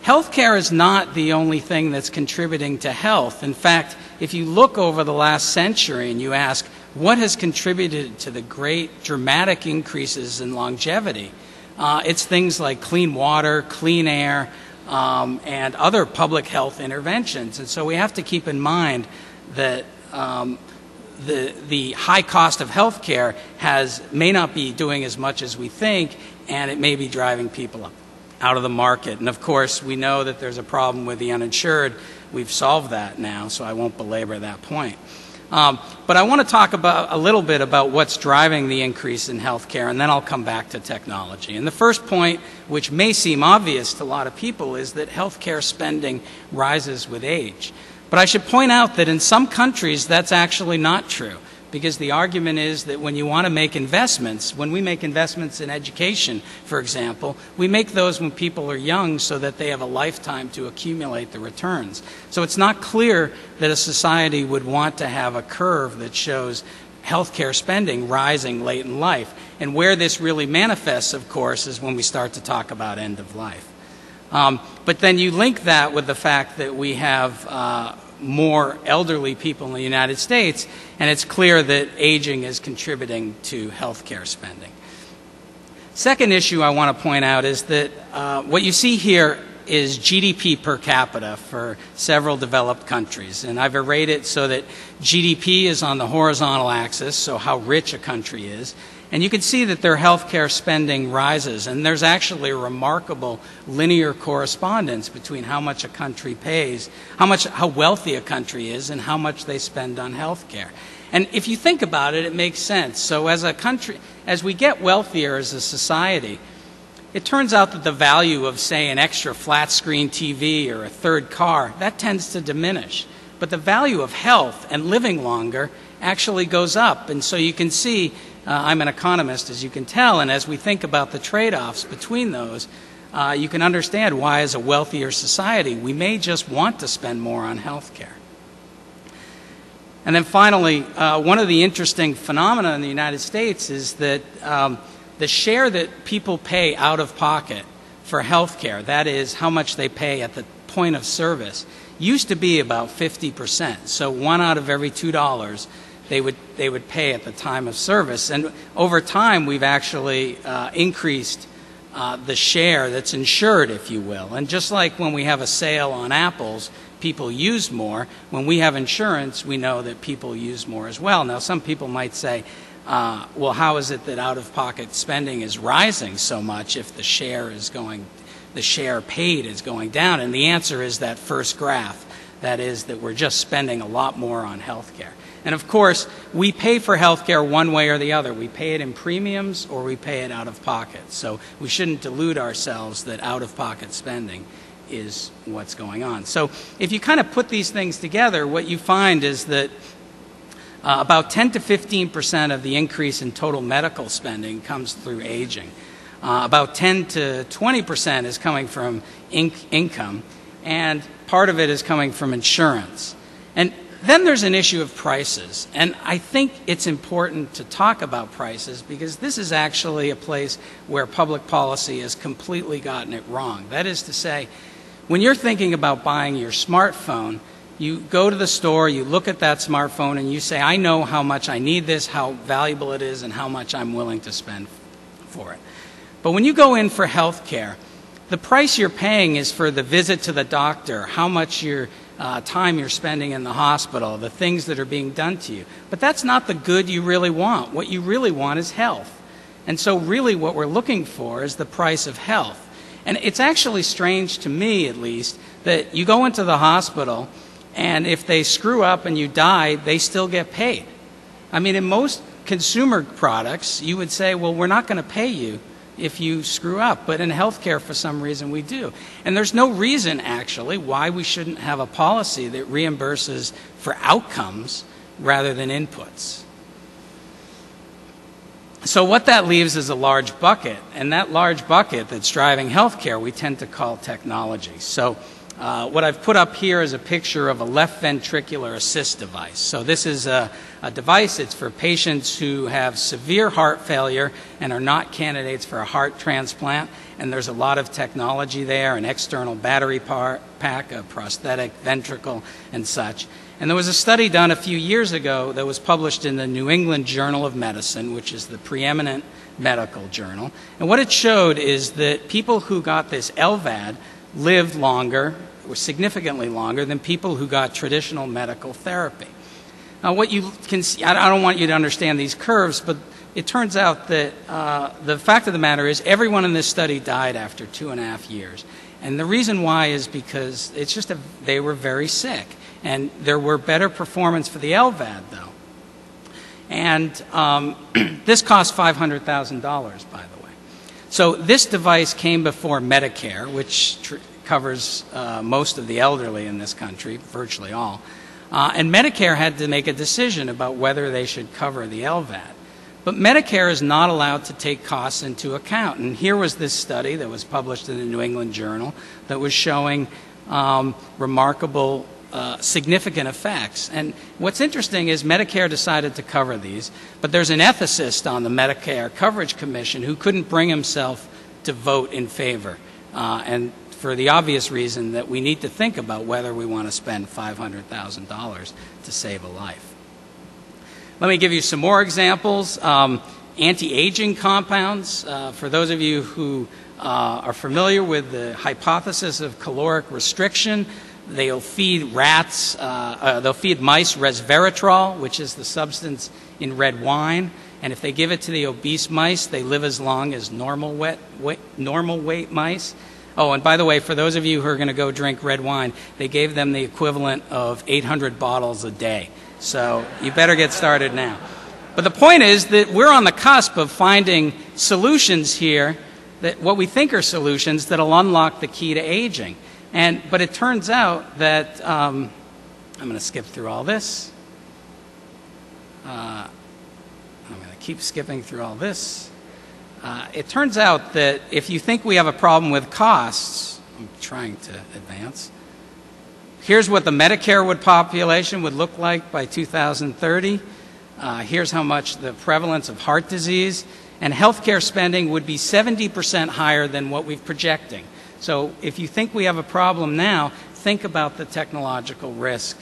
healthcare is not the only thing that's contributing to health. In fact, if you look over the last century and you ask what has contributed to the great dramatic increases in longevity, it's things like clean water, clean air, and other public health interventions. And so we have to keep in mind that the high cost of health care may not be doing as much as we think, and it may be driving people out of the market. And of course, we know that there's a problem with the uninsured. We've solved that now, so I won't belabor that point. But I want to talk a little bit about what's driving the increase in healthcare, and then I'll come back to technology. And the first point, which may seem obvious to a lot of people, is that healthcare spending rises with age. But I should point out that in some countries that's actually not true, because the argument is that when you want to make investments, when we make investments in education, for example, we make those when people are young so that they have a lifetime to accumulate the returns. So it's not clear that a society would want to have a curve that shows healthcare spending rising late in life. And where this really manifests, of course, is when we start to talk about end of life. But then you link that with the fact that we have more elderly people in the United States, and it's clear that aging is contributing to healthcare spending. Second issue I want to point out is that what you see here is GDP per capita for several developed countries. And I've arrayed it so that GDP is on the horizontal axis, so how rich a country is. And you can see that their healthcare spending rises, and there's actually a remarkable linear correspondence between how much a country pays, how wealthy a country is, and how much they spend on healthcare. And if you think about it, it makes sense. So as a country, as we get wealthier as a society, it turns out that the value of, say, an extra flat screen TV or a third car, that tends to diminish. But the value of health and living longer actually goes up. And so you can see, I'm an economist, as you can tell, and as we think about the trade-offs between those, you can understand why, as a wealthier society, we may just want to spend more on health care. And then finally, one of the interesting phenomena in the United States is that the share that people pay out of pocket for health care, that is, how much they pay at the point of service, used to be about 50%. So 1 out of every $2 they would pay at the time of service. And over time, we've actually increased the share that's insured, if you will. And just like when we have a sale on apples, people use more. When we have insurance, we know that people use more as well. Now, some people might say, well, how is it that out-of-pocket spending is rising so much if the share paid is going down? And the answer is that first graph. That is, that we're just spending a lot more on health care. And of course, we pay for health care one way or the other. We pay it in premiums or we pay it out of pocket. So we shouldn't delude ourselves that out-of-pocket spending is what's going on. So if you kind of put these things together, what you find is that about 10 to 15% of the increase in total medical spending comes through aging. About 10 to 20% is coming from income, and part of it is coming from insurance. And then there's an issue of prices, and I think it's important to talk about prices because this is actually a place where public policy has completely gotten it wrong. That is to say, when you're thinking about buying your smartphone, you go to the store, you look at that smartphone, and you say, I know how much I need this, how valuable it is, and how much I'm willing to spend for it. But when you go in for health care, the price you're paying is for the visit to the doctor, how much time you're spending in the hospital, the things that are being done to you. But that's not the good you really want. What you really want is health. And so really what we're looking for is the price of health. And it's actually strange to me, at least, that you go into the hospital and if they screw up and you die, they still get paid. I mean, in most consumer products, you would say, well, we're not going to pay you if you screw up. But in healthcare, for some reason, we do. And there's no reason, actually, why we shouldn't have a policy that reimburses for outcomes rather than inputs. So what that leaves is a large bucket. And that large bucket that's driving healthcare, we tend to call technology. So what I've put up here is a picture of a left ventricular assist device. So this is a device. It's for patients who have severe heart failure and are not candidates for a heart transplant. And there's a lot of technology there, an external battery pack, a prosthetic ventricle, and such. And there was a study done a few years ago that was published in the New England Journal of Medicine, which is the preeminent medical journal. And what it showed is that people who got this LVAD lived longer, or significantly longer, than people who got traditional medical therapy. Now, what you can see, I don't want you to understand these curves, but it turns out that the fact of the matter is everyone in this study died after 2.5 years. And the reason why is because it's just they were very sick. And there were better performance for the LVAD, though. And this cost $500,000, by the way. So this device came before Medicare, which covers most of the elderly in this country, virtually all. And Medicare had to make a decision about whether they should cover the LVAD. But Medicare is not allowed to take costs into account. And here was this study that was published in the New England Journal that was showing remarkable significant effects. And what's interesting is Medicare decided to cover these, but there's an ethicist on the Medicare Coverage Commission who couldn't bring himself to vote in favor. And for the obvious reason that we need to think about whether we want to spend $500,000 to save a life. Let me give you some more examples. Anti-aging compounds. For those of you who are familiar with the hypothesis of caloric restriction, they'll feed rats, they'll feed mice resveratrol, which is the substance in red wine. And if they give it to the obese mice, they live as long as normal weight mice. Oh, and by the way, for those of you who are going to go drink red wine, they gave them the equivalent of 800 bottles a day. So you better get started now. But the point is that we're on the cusp of finding solutions here, that what we think are solutions that will unlock the key to aging. But it turns out that, I'm going to skip through all this. I'm going to keep skipping through all this. It turns out that if you think we have a problem with costs, I'm trying to advance. Here's what the Medicare population would look like by 2030. Here's how much the prevalence of heart disease. And healthcare spending would be 70% higher than what we're projecting. So if you think we have a problem now, think about the technological risk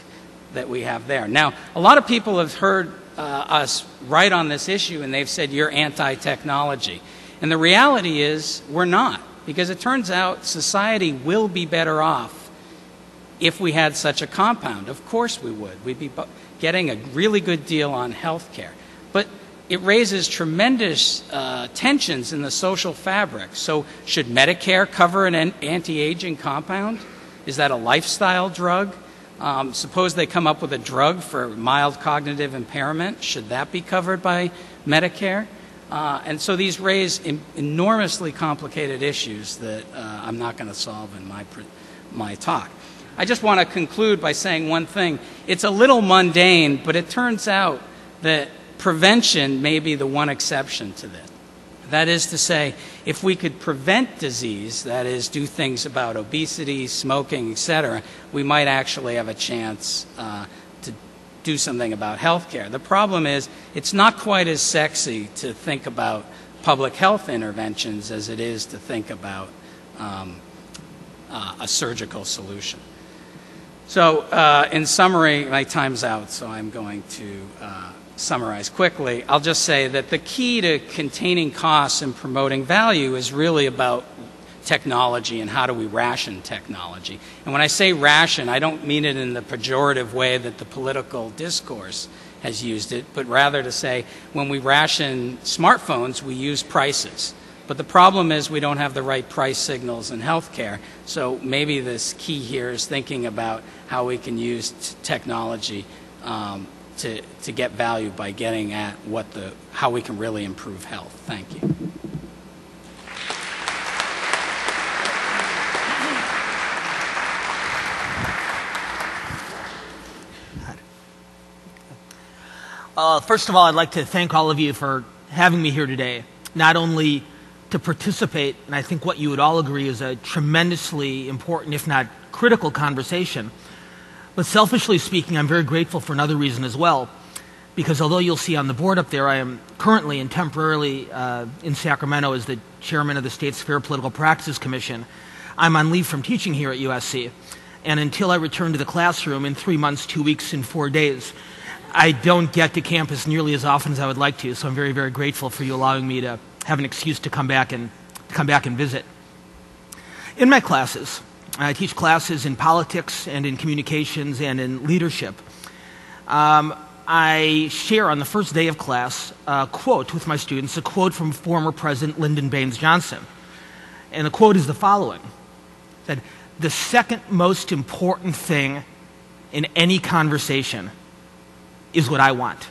that we have there. Now, a lot of people have heard us write on this issue, and they've said, you're anti-technology. And the reality is, we're not. Because it turns out society will be better off if we had such a compound. Of course we would. We'd be getting a really good deal on health care. But it raises tremendous tensions in the social fabric. So should Medicare cover an anti-aging compound? Is that a lifestyle drug? Suppose they come up with a drug for mild cognitive impairment. Should that be covered by Medicare? And so these raise enormously complicated issues that I'm not going to solve in my talk. I just want to conclude by saying one thing. It's a little mundane, but it turns out that prevention may be the one exception to that. That is to say, if we could prevent disease, that is, do things about obesity, smoking, etc., we might actually have a chance to do something about healthcare. The problem is, it's not quite as sexy to think about public health interventions as it is to think about a surgical solution. So, in summary, my time's out, so I'm going to summarize quickly. I'll just say that the key to containing costs and promoting value is really about technology and how do we ration technology. And when I say ration, I don't mean it in the pejorative way that the political discourse has used it, but rather to say when we ration smartphones, we use prices. But the problem is we don't have the right price signals in healthcare. So maybe this key here is thinking about how we can use technology to get value by getting at how we can really improve health. Thank you. First of all, I'd like to thank all of you for having me here today, not only to participate, and I think what you would all agree is a tremendously important, if not critical, conversation, but selfishly speaking, I'm very grateful for another reason as well, because although you'll see on the board up there, I am currently and temporarily in Sacramento as the chairman of the state's Fair Political Practices Commission. I'm on leave from teaching here at USC, and until I return to the classroom in 3 months, 2 weeks, and 4 days, I don't get to campus nearly as often as I would like to, so I'm very, very grateful for you allowing me to have an excuse to come back and visit. In my classes, I teach classes in politics and in communications and in leadership. I share on the first day of class a quote with my students, a quote from former President Lyndon Baines Johnson. And the quote is the following: that the second most important thing in any conversation is what I want.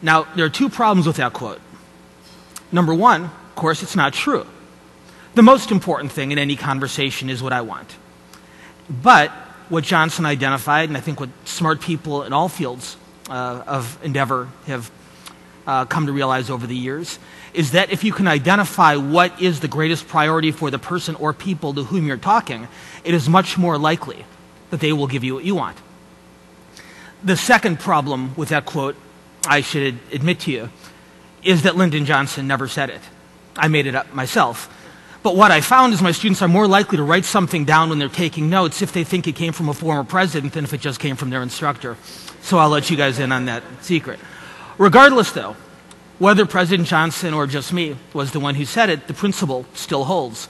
Now, there are two problems with that quote. Number one, of course, it's not true. The most important thing in any conversation is what I want. But what Johnson identified, and I think what smart people in all fields of endeavor have come to realize over the years, is that if you can identify what is the greatest priority for the person or people to whom you're talking, it is much more likely that they will give you what you want. The second problem with that quote, I should admit to you, is that Lyndon Johnson never said it. I made it up myself. But what I found is my students are more likely to write something down when they're taking notes if they think it came from a former president than if it just came from their instructor. So I'll let you guys in on that secret. Regardless, though, whether President Johnson or just me was the one who said it, the principle still holds.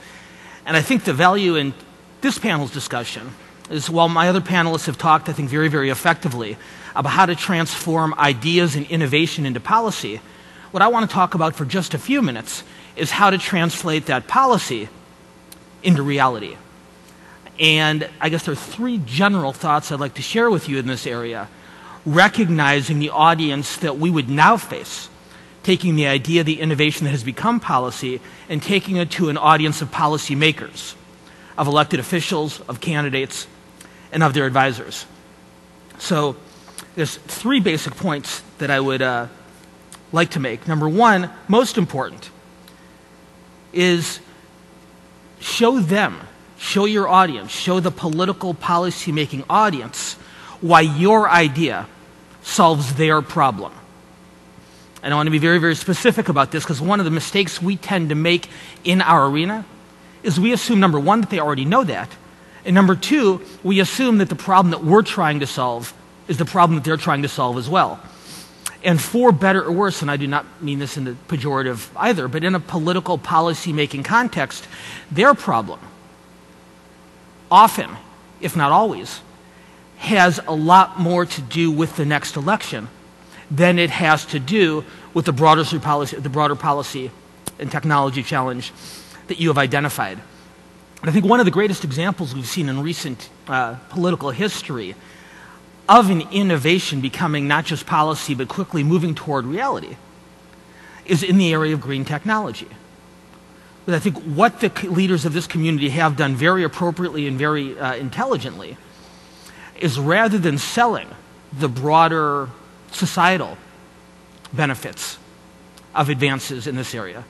And I think the value in this panel's discussion is, while my other panelists have talked, I think, very, very effectively about how to transform ideas and innovation into policy, what I want to talk about for just a few minutes is how to translate that policy into reality. And I guess there are three general thoughts I'd like to share with you in this area, recognizing the audience that we would now face, taking the idea, the innovation that has become policy, and taking it to an audience of policymakers, of elected officials, of candidates, and of their advisors. So there's three basic points that I would like to make. Number one, most important, is show them, show your audience, show the political policy-making audience why your idea solves their problem. And I want to be very, very specific about this, because one of the mistakes we tend to make in our arena is we assume, number one, that they already know that, and number two, we assume that the problem that we're trying to solve is the problem that they're trying to solve as well. And for better or worse, and I do not mean this in the pejorative either, but in a political policy-making context, their problem often, if not always, has a lot more to do with the next election than it has to do with the broader policy and technology challenge that you have identified. And I think one of the greatest examples we've seen in recent political history of an innovation becoming not just policy but quickly moving toward reality is in the area of green technology. But I think what the leaders of this community have done very appropriately and very intelligently is, rather than selling the broader societal benefits of advances in this area.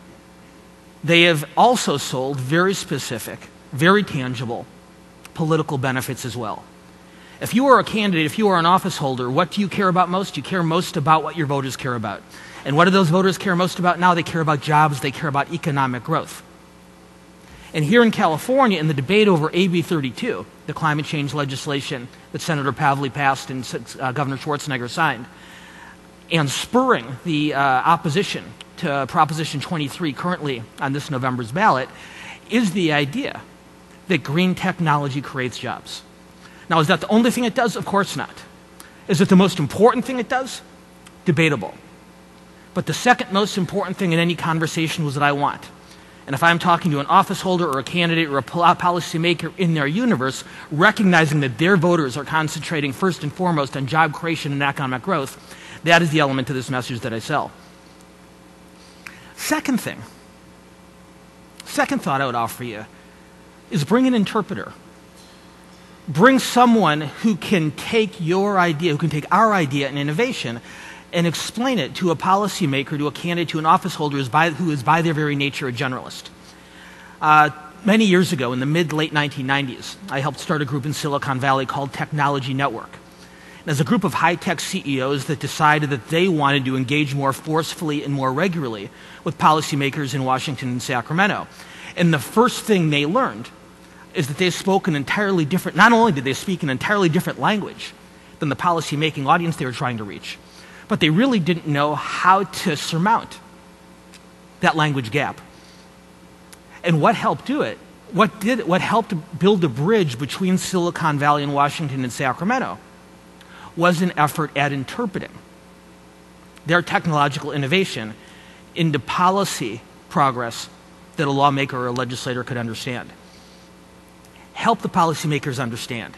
They have also sold very specific, very tangible political benefits as well. If you are a candidate, if you are an office holder, what do you care about most? You care most about what your voters care about. And what do those voters care most about now? They care about jobs, they care about economic growth. And here in California, in the debate over AB 32, the climate change legislation that Senator Pavley passed and Governor Schwarzenegger signed, and spurring the opposition to Proposition 23 currently on this November's ballot, is the idea that green technology creates jobs. Now, is that the only thing it does? Of course not. Is it the most important thing it does? Debatable. But the second most important thing in any conversation was that I want. And if I'm talking to an office holder or a candidate or a policymaker in their universe, recognizing that their voters are concentrating first and foremost on job creation and economic growth, that is the element to this message that I sell. Second thought I would offer you is bring an interpreter. Bring someone who can take your idea, who can take our idea and innovation and explain it to a policymaker, to a candidate, to an office holder who is by their very nature a generalist. Many years ago, in the mid-late 1990s, I helped start a group in Silicon Valley called Technology Network. And as a group of high-tech CEOs that decided that they wanted to engage more forcefully and more regularly with policymakers in Washington and Sacramento. And the first thing they learned is that they spoke an entirely different, not only did they speak an entirely different language than the policy-making audience they were trying to reach, but they really didn't know how to surmount that language gap. And what helped do it, what helped build a bridge between Silicon Valley and Washington and Sacramento was an effort at interpreting their technological innovation into policy progress that a lawmaker or a legislator could understand. Help the policymakers understand.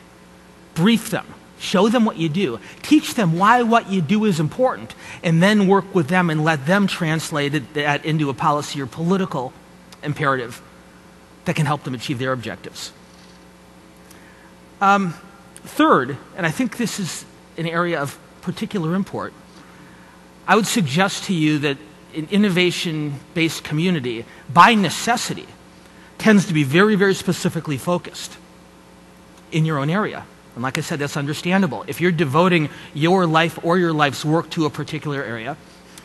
Brief them. Show them what you do. Teach them why what you do is important, and then work with them and let them translate that into a policy or political imperative that can help them achieve their objectives. Third, and I think this is an area of particular import, I would suggest to you that an innovation-based community, by necessity, tends to be very, very specifically focused in your own area. And like I said, that's understandable. If you're devoting your life or your life's work to a particular area,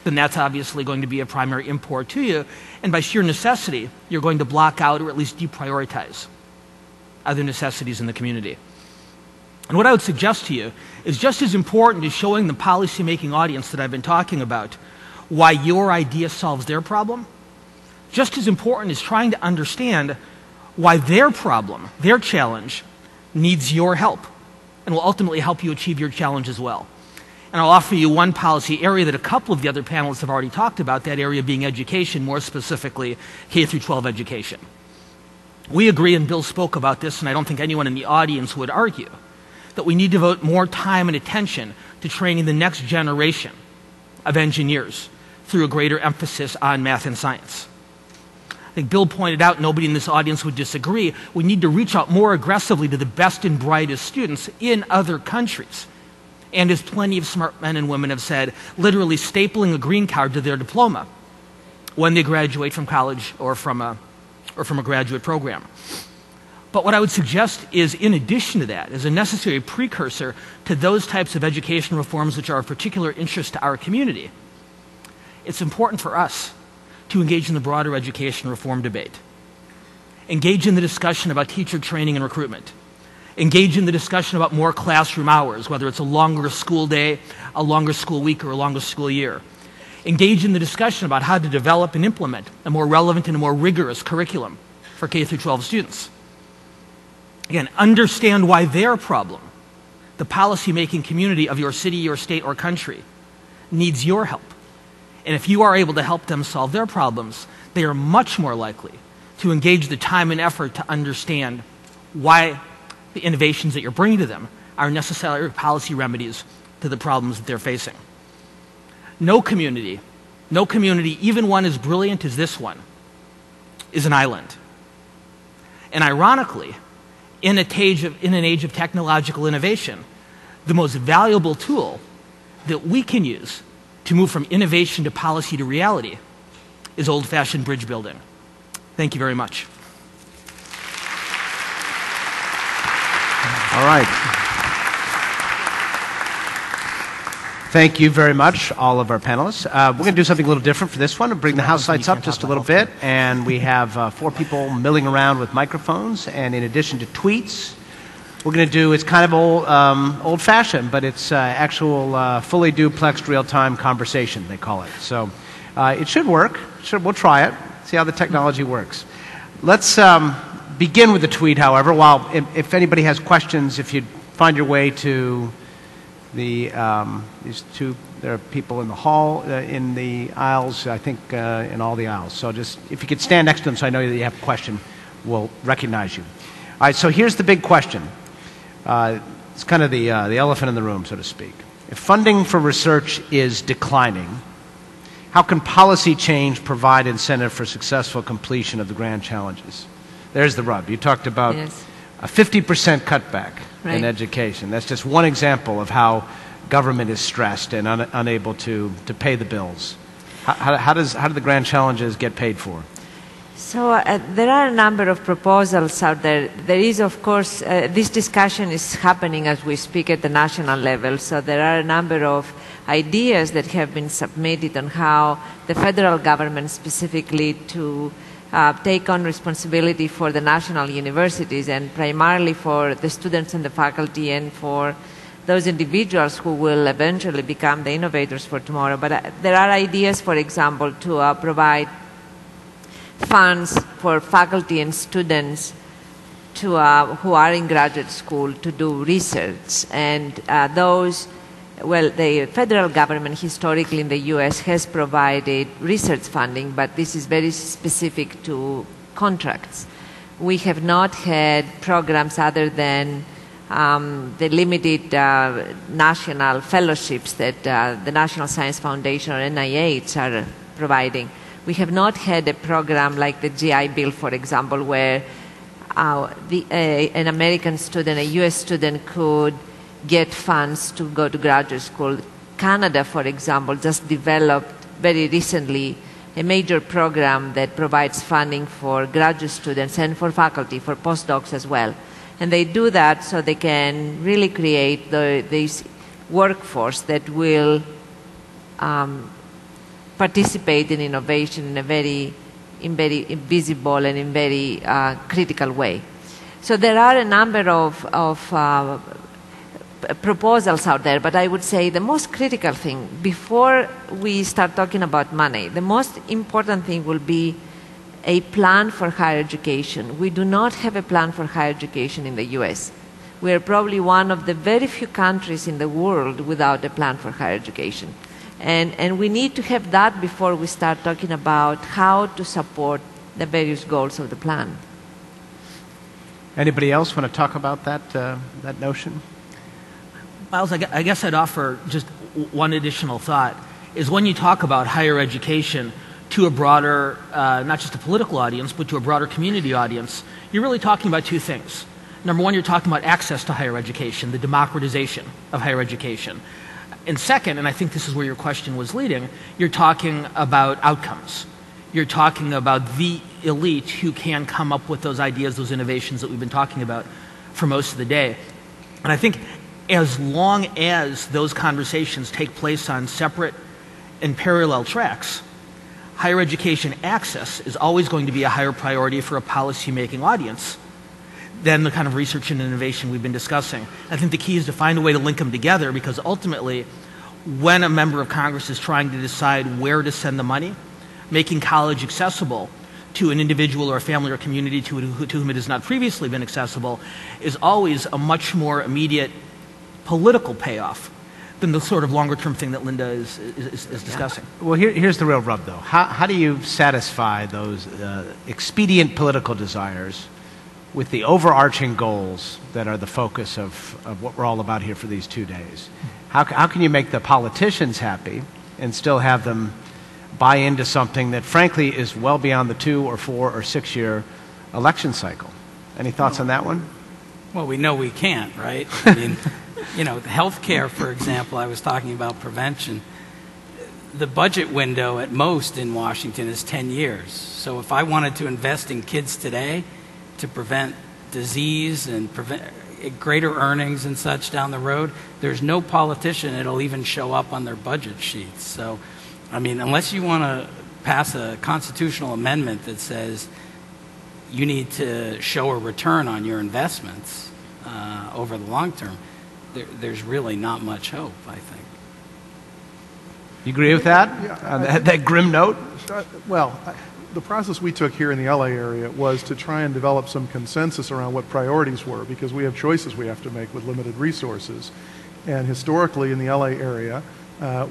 then that's obviously going to be a primary import to you. And by sheer necessity, you're going to block out or at least deprioritize other necessities in the community. And what I would suggest to you is just as important as showing the policymaking audience that I've been talking about why your idea solves their problem, just as important is trying to understand why their problem, their challenge, needs your help and will ultimately help you achieve your challenge as well. And I'll offer you one policy area that a couple of the other panelists have already talked about, that area being education, more specifically K-12 education. We agree, and Bill spoke about this, and I don't think anyone in the audience would argue, that we need to devote more time and attention to training the next generation of engineers through a greater emphasis on math and science. I think Bill pointed out, nobody in this audience would disagree, we need to reach out more aggressively to the best and brightest students in other countries. And as plenty of smart men and women have said, literally stapling a green card to their diploma when they graduate from college or from a graduate program. But what I would suggest is, in addition to that, as a necessary precursor to those types of education reforms which are of particular interest to our community, it's important for us to engage in the broader education reform debate. Engage in the discussion about teacher training and recruitment. Engage in the discussion about more classroom hours, whether it's a longer school day, a longer school week, or a longer school year. Engage in the discussion about how to develop and implement a more relevant and a more rigorous curriculum for K-12 students. Again, understand why their problem, the policymaking community of your city, your state, or country, needs your help. And if you are able to help them solve their problems, they are much more likely to engage the time and effort to understand why the innovations that you're bringing to them are necessary policy remedies to the problems that they're facing. No community, even one as brilliant as this one, is an island. And ironically, in an age of technological innovation, the most valuable tool that we can use to move from innovation to policy to reality is old-fashioned bridge building. Thank you very much. All right. Thank you very much, all of our panelists. We're going to do something a little different for this one. We'll bring the house lights up just a little bit, and we have 4 people milling around with microphones, and in addition to tweets, we're going to do, it's kind of old-fashioned, but it's actual fully duplexed real-time conversation, they call it. So it should work. We'll try it, see how the technology works. Let's begin with the tweet, however, while if anybody has questions, if you'd find your way to the, there are people in the hall, in the aisles, I think in all the aisles. So just, if you could stand next to them so I know that you have a question, we'll recognize you. All right, so here's the big question. It's kind of the elephant in the room, so to speak. If funding for research is declining, how can policy change provide incentive for successful completion of the grand challenges? There's the rub. You talked about a 50% cutback in education. That's just one example of how government is stressed and unable to pay the bills. How do the grand challenges get paid for? So there are a number of proposals out there. There is, of course, this discussion is happening as we speak at the national level. So there are a number of ideas that have been submitted on how the federal government specifically to take on responsibility for the national universities and primarily for the students and the faculty and for those individuals who will eventually become the innovators for tomorrow. But there are ideas, for example, to provide funds for faculty and students to, who are in graduate school to do research. And those, well, the federal government historically in the U.S. has provided research funding, but this is very specific to contracts. We have not had programs other than the limited national fellowships that the National Science Foundation or NIH are providing. We have not had a program like the GI Bill, for example, where an American student, a U.S. student could get funds to go to graduate school. Canada, for example, just developed very recently a major program that provides funding for graduate students and for faculty, for postdocs as well. And they do that so they can really create this workforce that will participate in innovation in a very visible and in very critical way. So there are a number of proposals out there, but I would say the most critical thing, before we start talking about money, the most important thing will be a plan for higher education. We do not have a plan for higher education in the U.S. We are probably one of the very few countries in the world without a plan for higher education. And we need to have that before we start talking about how to support the various goals of the plan. Anybody else want to talk about that notion? Miles, I guess I'd offer just one additional thought, is when you talk about higher education to a broader, not just a political audience, but to a broader community audience, you're really talking about two things. Number one, you're talking about access to higher education, the democratization of higher education. And second, and I think this is where your question was leading, you're talking about outcomes. You're talking about the elite who can come up with those ideas, those innovations that we've been talking about for most of the day. And I think as long as those conversations take place on separate and parallel tracks, higher education access is always going to be a higher priority for a policy-making audience than the kind of research and innovation we've been discussing. I think the key is to find a way to link them together, because ultimately, when a member of Congress is trying to decide where to send the money, making college accessible to an individual or a family or community to whom it has not previously been accessible is always a much more immediate political payoff than the sort of longer-term thing that Linda is discussing. Yeah. Well, here's the real rub, though. How do you satisfy those expedient political desires with the overarching goals that are the focus of what we're all about here for these 2 days? How can you make the politicians happy and still have them buy into something that, frankly, is well beyond the 2 or 4 or 6 year election cycle? Any thoughts on that one? Well, we know we can't, right? I mean, you know, healthcare, for example, I was talking about prevention. The budget window at most in Washington is 10 years. So if I wanted to invest in kids today to prevent disease and prevent greater earnings and such down the road, there's no politician that'll even show up on their budget sheets. So, I mean, unless you want to pass a constitutional amendment that says you need to show a return on your investments over the long term, there's really not much hope, I think. You agree with that? Yeah, that grim note? Well, the process we took here in the LA area was to try and develop some consensus around what priorities were, because we have choices we have to make with limited resources. And historically in the LA area,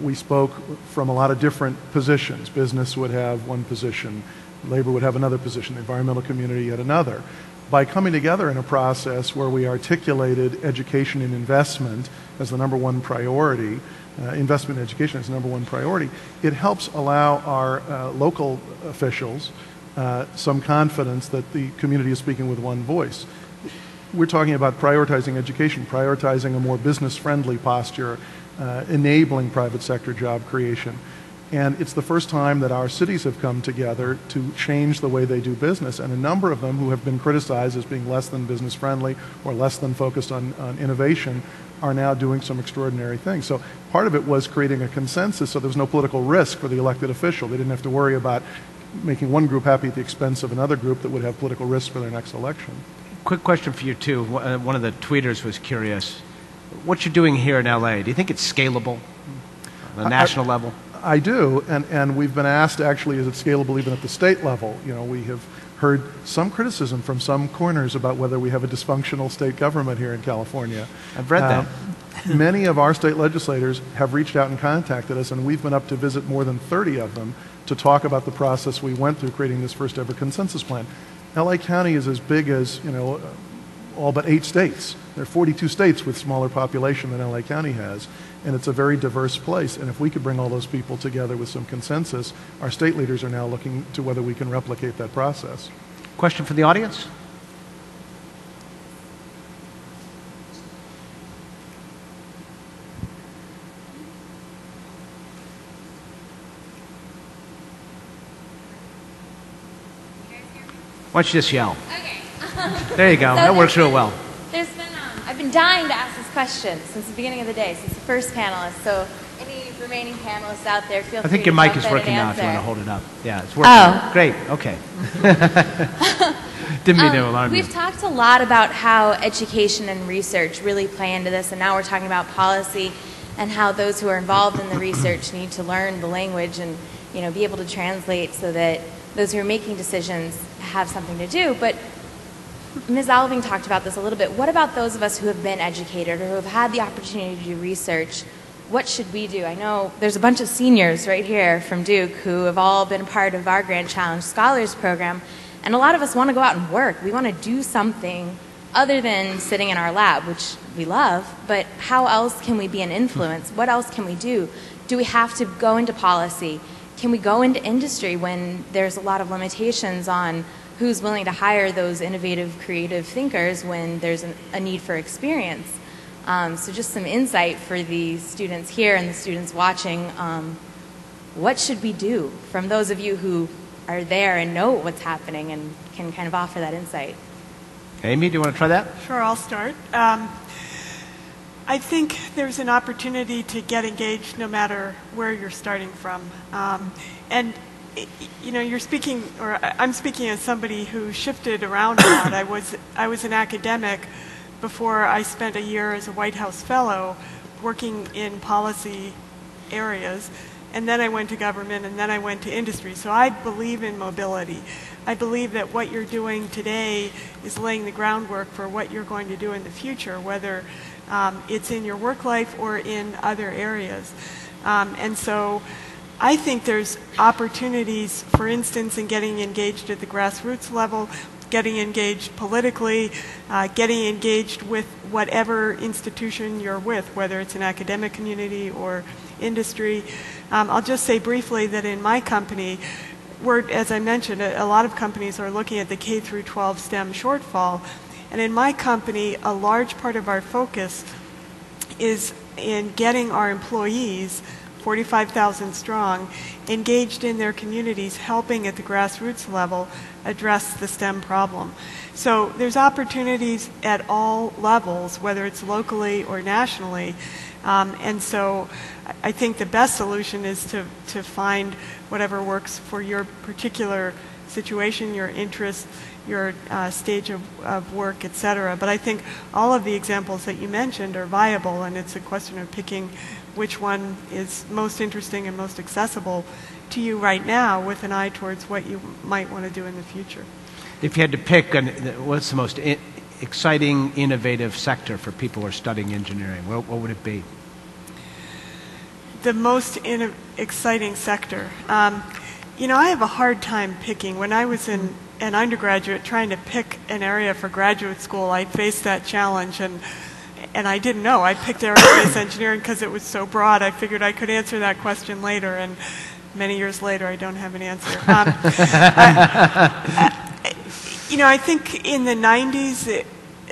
we spoke from a lot of different positions. Business would have one position, labor would have another position, the environmental community yet another. By coming together in a process where we articulated education and investment as the number one priority, investment in education is the number one priority, it helps allow our local officials some confidence that the community is speaking with one voice. We're talking about prioritizing education, prioritizing a more business-friendly posture, enabling private sector job creation. And it's the first time that our cities have come together to change the way they do business. And a number of them who have been criticized as being less than business friendly or less than focused on innovation are now doing some extraordinary things. So part of it was creating a consensus so there was no political risk for the elected official. They didn't have to worry about making one group happy at the expense of another group that would have political risk for their next election. Quick question for you, too. One of the tweeters was curious. What you're doing here in LA, do you think it's scalable on a national level? I do, and we've been asked, actually, is it scalable even at the state level? You know, we have heard some criticism from some corners about whether we have a dysfunctional state government here in California. I've read that. Many of our state legislators have reached out and contacted us, and we've been up to visit more than 30 of them to talk about the process we went through creating this first ever consensus plan. LA County is as big as, you know, all but 8 states. There are 42 states with smaller population than LA County has, and it's a very diverse place. And if we could bring all those people together with some consensus, our state leaders are now looking to whether we can replicate that process. Question from the audience? Why don't you just yell? Okay. There you go. So that works real well. There's been, I've been dying to ask this question since the beginning of the day, since the first panelist. So any remaining panelists out there, feel free to I think your mic is jump in working and now if you want to answer. hold it up. Yeah, it's working. Oh. Great. Okay. Didn't mean to alarm you. We've talked a lot about how education and research really play into this, and now we're talking about policy and how those who are involved in the research need to learn the language and, you know, be able to translate so that those who are making decisions have something to do. But Ms. Alving talked about this a little bit. What about those of us who have been educated or who have had the opportunity to do research? What should we do? I know there's a bunch of seniors right here from Duke who have all been part of our Grand Challenge Scholars Program, and a lot of us want to go out and work. We want to do something other than sitting in our lab, which we love, but how else can we be an influence? What else can we do? Do we have to go into policy? Can we go into industry when there's a lot of limitations on who's willing to hire those innovative, creative thinkers when there's a need for experience? So just some insight for the students here and the students watching. What should we do from those of you who are there and know what's happening and can kind of offer that insight? Amy, do you want to try that? Sure, I'll start. I think there's an opportunity to get engaged no matter where you're starting from. And you know, you're speaking, or I'm speaking as somebody who shifted around a lot. I was an academic before I spent a year as a White House fellow working in policy areas, and then I went to government, and then I went to industry. So I believe in mobility. I believe that what you're doing today is laying the groundwork for what you're going to do in the future, whether it's in your work life or in other areas. And so I think there's opportunities, for instance, in getting engaged at the grassroots level, getting engaged politically, getting engaged with whatever institution you're with, whether it's an academic community or industry. I'll just say briefly that in my company, as I mentioned, a lot of companies are looking at the K through 12 STEM shortfall. And in my company, a large part of our focus is in getting our employees, 45,000 strong, engaged in their communities, helping at the grassroots level address the STEM problem. So there's opportunities at all levels, whether it's locally or nationally. And so I think the best solution is to find whatever works for your particular situation, your interest, your stage of work, et cetera. But I think all of the examples that you mentioned are viable, and it's a question of picking which one is most interesting and most accessible to you right now with an eye towards what you might want to do in the future. If you had to pick what's the most exciting, innovative sector for people who are studying engineering, what would it be? The most exciting sector. You know, I have a hard time picking. When I was an undergraduate trying to pick an area for graduate school, I faced that challenge, and I didn't know. I picked aerospace engineering because it was so broad. I figured I could answer that question later, and many years later, I don't have an answer. You know, I think in the 90s,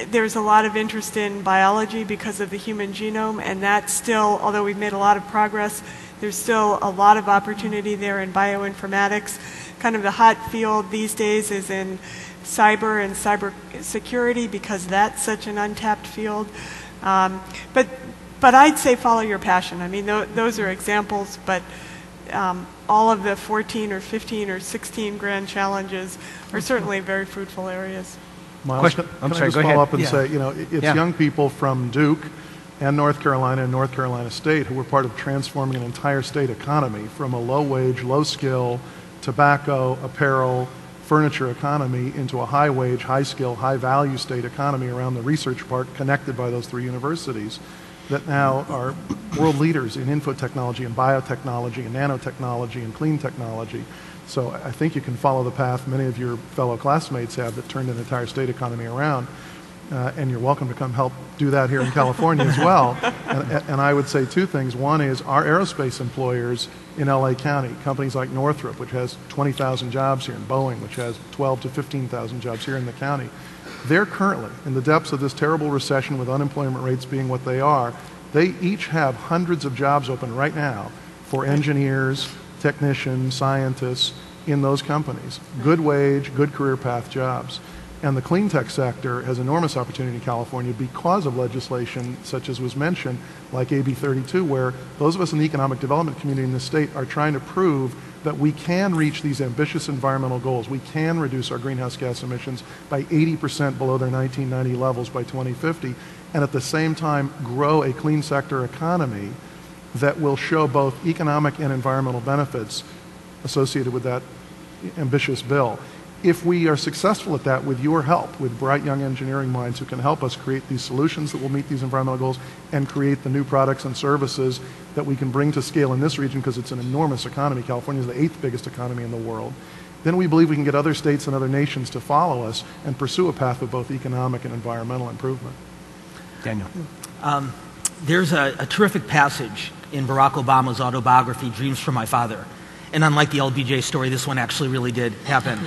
there's a lot of interest in biology because of the human genome, and that's still, although we've made a lot of progress, there's still a lot of opportunity there in bioinformatics. Kind of the hot field these days is in cyber and cyber security because that's such an untapped field. But I'd say follow your passion. I mean, those are examples, but all of the 14 or 15 or 16 grand challenges are certainly very fruitful areas. Miles, can I just follow up and say, you know, it's young people from Duke and North Carolina State who were part of transforming an entire state economy from a low-wage, low-skill, tobacco, apparel, furniture economy into a high-wage, high-skill, high-value state economy around the research park connected by those three universities that now are world leaders in info technology and biotechnology and nanotechnology and clean technology. So I think you can follow the path many of your fellow classmates have that turned an entire state economy around. And you're welcome to come help do that here in California as well. And I would say two things. One is our aerospace employers in LA County, companies like Northrop, which has 20,000 jobs here, and Boeing, which has 12 to 15,000 jobs here in the county. They're currently, in the depths of this terrible recession with unemployment rates being what they are, they each have hundreds of jobs open right now for engineers, technicians, scientists in those companies. Good wage, good career path jobs. And the clean tech sector has enormous opportunity in California because of legislation such as was mentioned, like AB 32, where those of us in the economic development community in the state are trying to prove that we can reach these ambitious environmental goals. We can reduce our greenhouse gas emissions by 80% below their 1990 levels by 2050, and at the same time grow a clean sector economy that will show both economic and environmental benefits associated with that ambitious bill. If we are successful at that with your help, with bright young engineering minds who can help us create these solutions that will meet these environmental goals and create the new products and services that we can bring to scale in this region, because it's an enormous economy. California is the 8th biggest economy in the world. Then we believe we can get other states and other nations to follow us and pursue a path of both economic and environmental improvement. Daniel. There's a terrific passage in Barack Obama's autobiography, Dreams from My Father. And unlike the LBJ story, this one actually really did happen.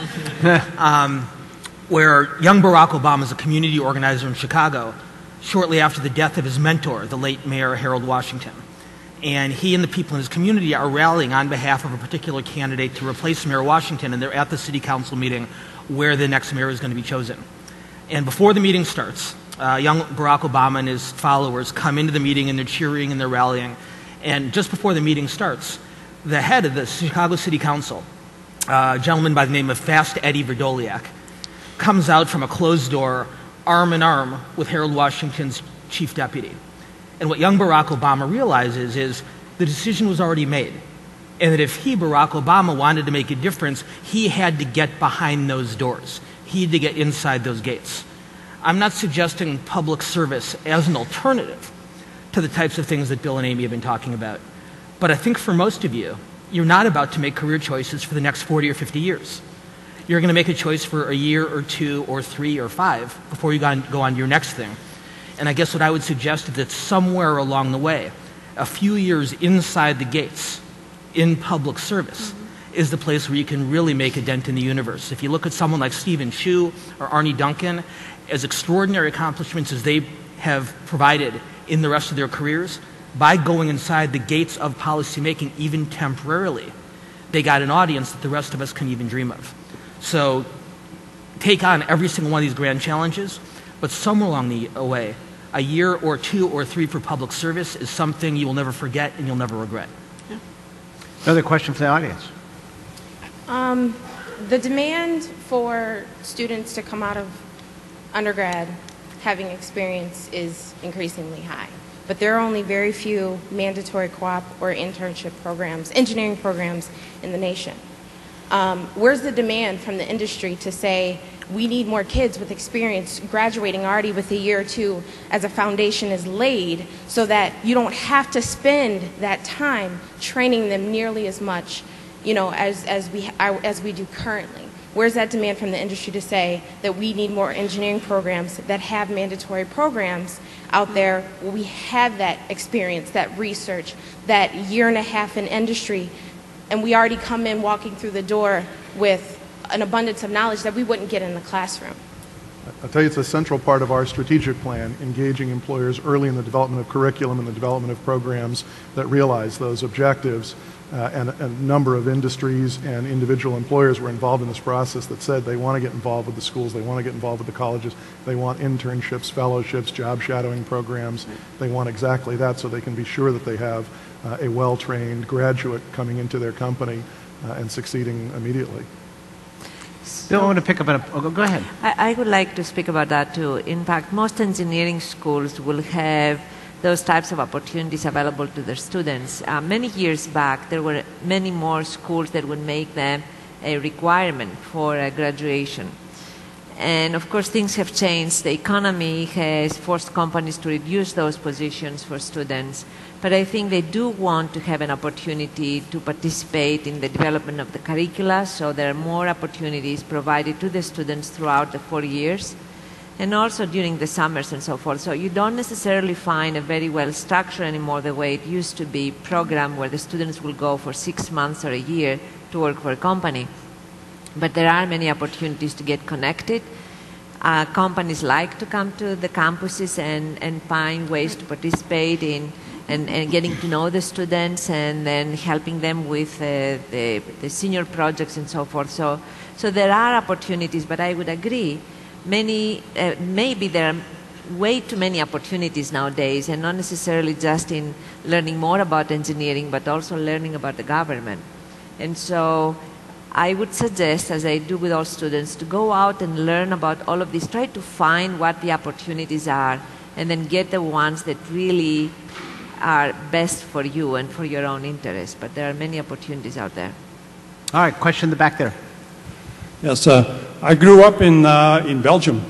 Where young Barack Obama is a community organizer in Chicago shortly after the death of his mentor, the late Mayor Harold Washington. And he and the people in his community are rallying on behalf of a particular candidate to replace Mayor Washington, and they're at the city council meeting where the next mayor is going to be chosen. And before the meeting starts, young Barack Obama and his followers come into the meeting, and they're cheering and they're rallying. And just before the meeting starts, the head of the Chicago City Council, a gentleman by the name of Fast Eddie Verdoliak, comes out from a closed door, arm in arm with Harold Washington's chief deputy. And what young Barack Obama realizes is the decision was already made, and that if he, Barack Obama, wanted to make a difference, he had to get behind those doors. He had to get inside those gates. I'm not suggesting public service as an alternative to the types of things that Bill and Amy have been talking about. But I think for most of you, you're not about to make career choices for the next 40 or 50 years. You're going to make a choice for a year or 2 or 3 or 5 before you go on to your next thing. And I guess what I would suggest is that somewhere along the way, a few years inside the gates in public service is the place where you can really make a dent in the universe. If you look at someone like Stephen Chu or Arnie Duncan, as extraordinary accomplishments as they have provided in the rest of their careers by going inside the gates of policymaking, even temporarily. They got an audience that the rest of us can even dream of. So take on every single one of these grand challenges, but somewhere along the way, a year or 2 or 3 for public service is something you will never forget and you'll never regret. Yeah. Another question from the audience. The demand for students to come out of undergrad having experience is increasingly high, but there are only very few mandatory co-op or internship programs, engineering programs in the nation. Where's the demand from the industry to say we need more kids with experience graduating already with a year or 2 as a foundation is laid, so that you don't have to spend that time training them nearly as much, as we do currently? Where's that demand from the industry to say that we need more engineering programs that have mandatory programs out there where we have that experience, that research, that year and a half in industry, and we already come in walking through the door with an abundance of knowledge that we wouldn't get in the classroom? I'll tell you, it's a central part of our strategic plan, engaging employers early in the development of curriculum and the development of programs that realize those objectives. And a number of industries and individual employers were involved in this process that said they want to get involved with the schools, they want to get involved with the colleges, they want internships, fellowships, job shadowing programs. They want exactly that so they can be sure that they have a well-trained graduate coming into their company and succeeding immediately. Bill, I want to pick up on go ahead. I would like to speak about that too. In fact, most engineering schools will have those types of opportunities available to their students. Many years back, there were many more schools that would make them a requirement for graduation. And of course, things have changed. The economy has forced companies to reduce those positions for students. But I think they do want to have an opportunity to participate in the development of the curricula, so there are more opportunities provided to the students throughout the 4 years, and also during the summers and so forth. So you don't necessarily find a very well structured anymore the way it used to be program where the students will go for 6 months or a year to work for a company. But there are many opportunities to get connected. Companies like to come to the campuses and find ways to participate in and getting to know the students and then helping them with the senior projects and so forth. So there are opportunities, but I would agree, maybe there are way too many opportunities nowadays, and not necessarily just in learning more about engineering, but also learning about the government. And so I would suggest, as I do with all students, to go out and learn about all of this, try to find what the opportunities are, and then get the ones that really are best for you and for your own interest. But there are many opportunities out there. All right, question in the back there. Yes, I grew up in Belgium,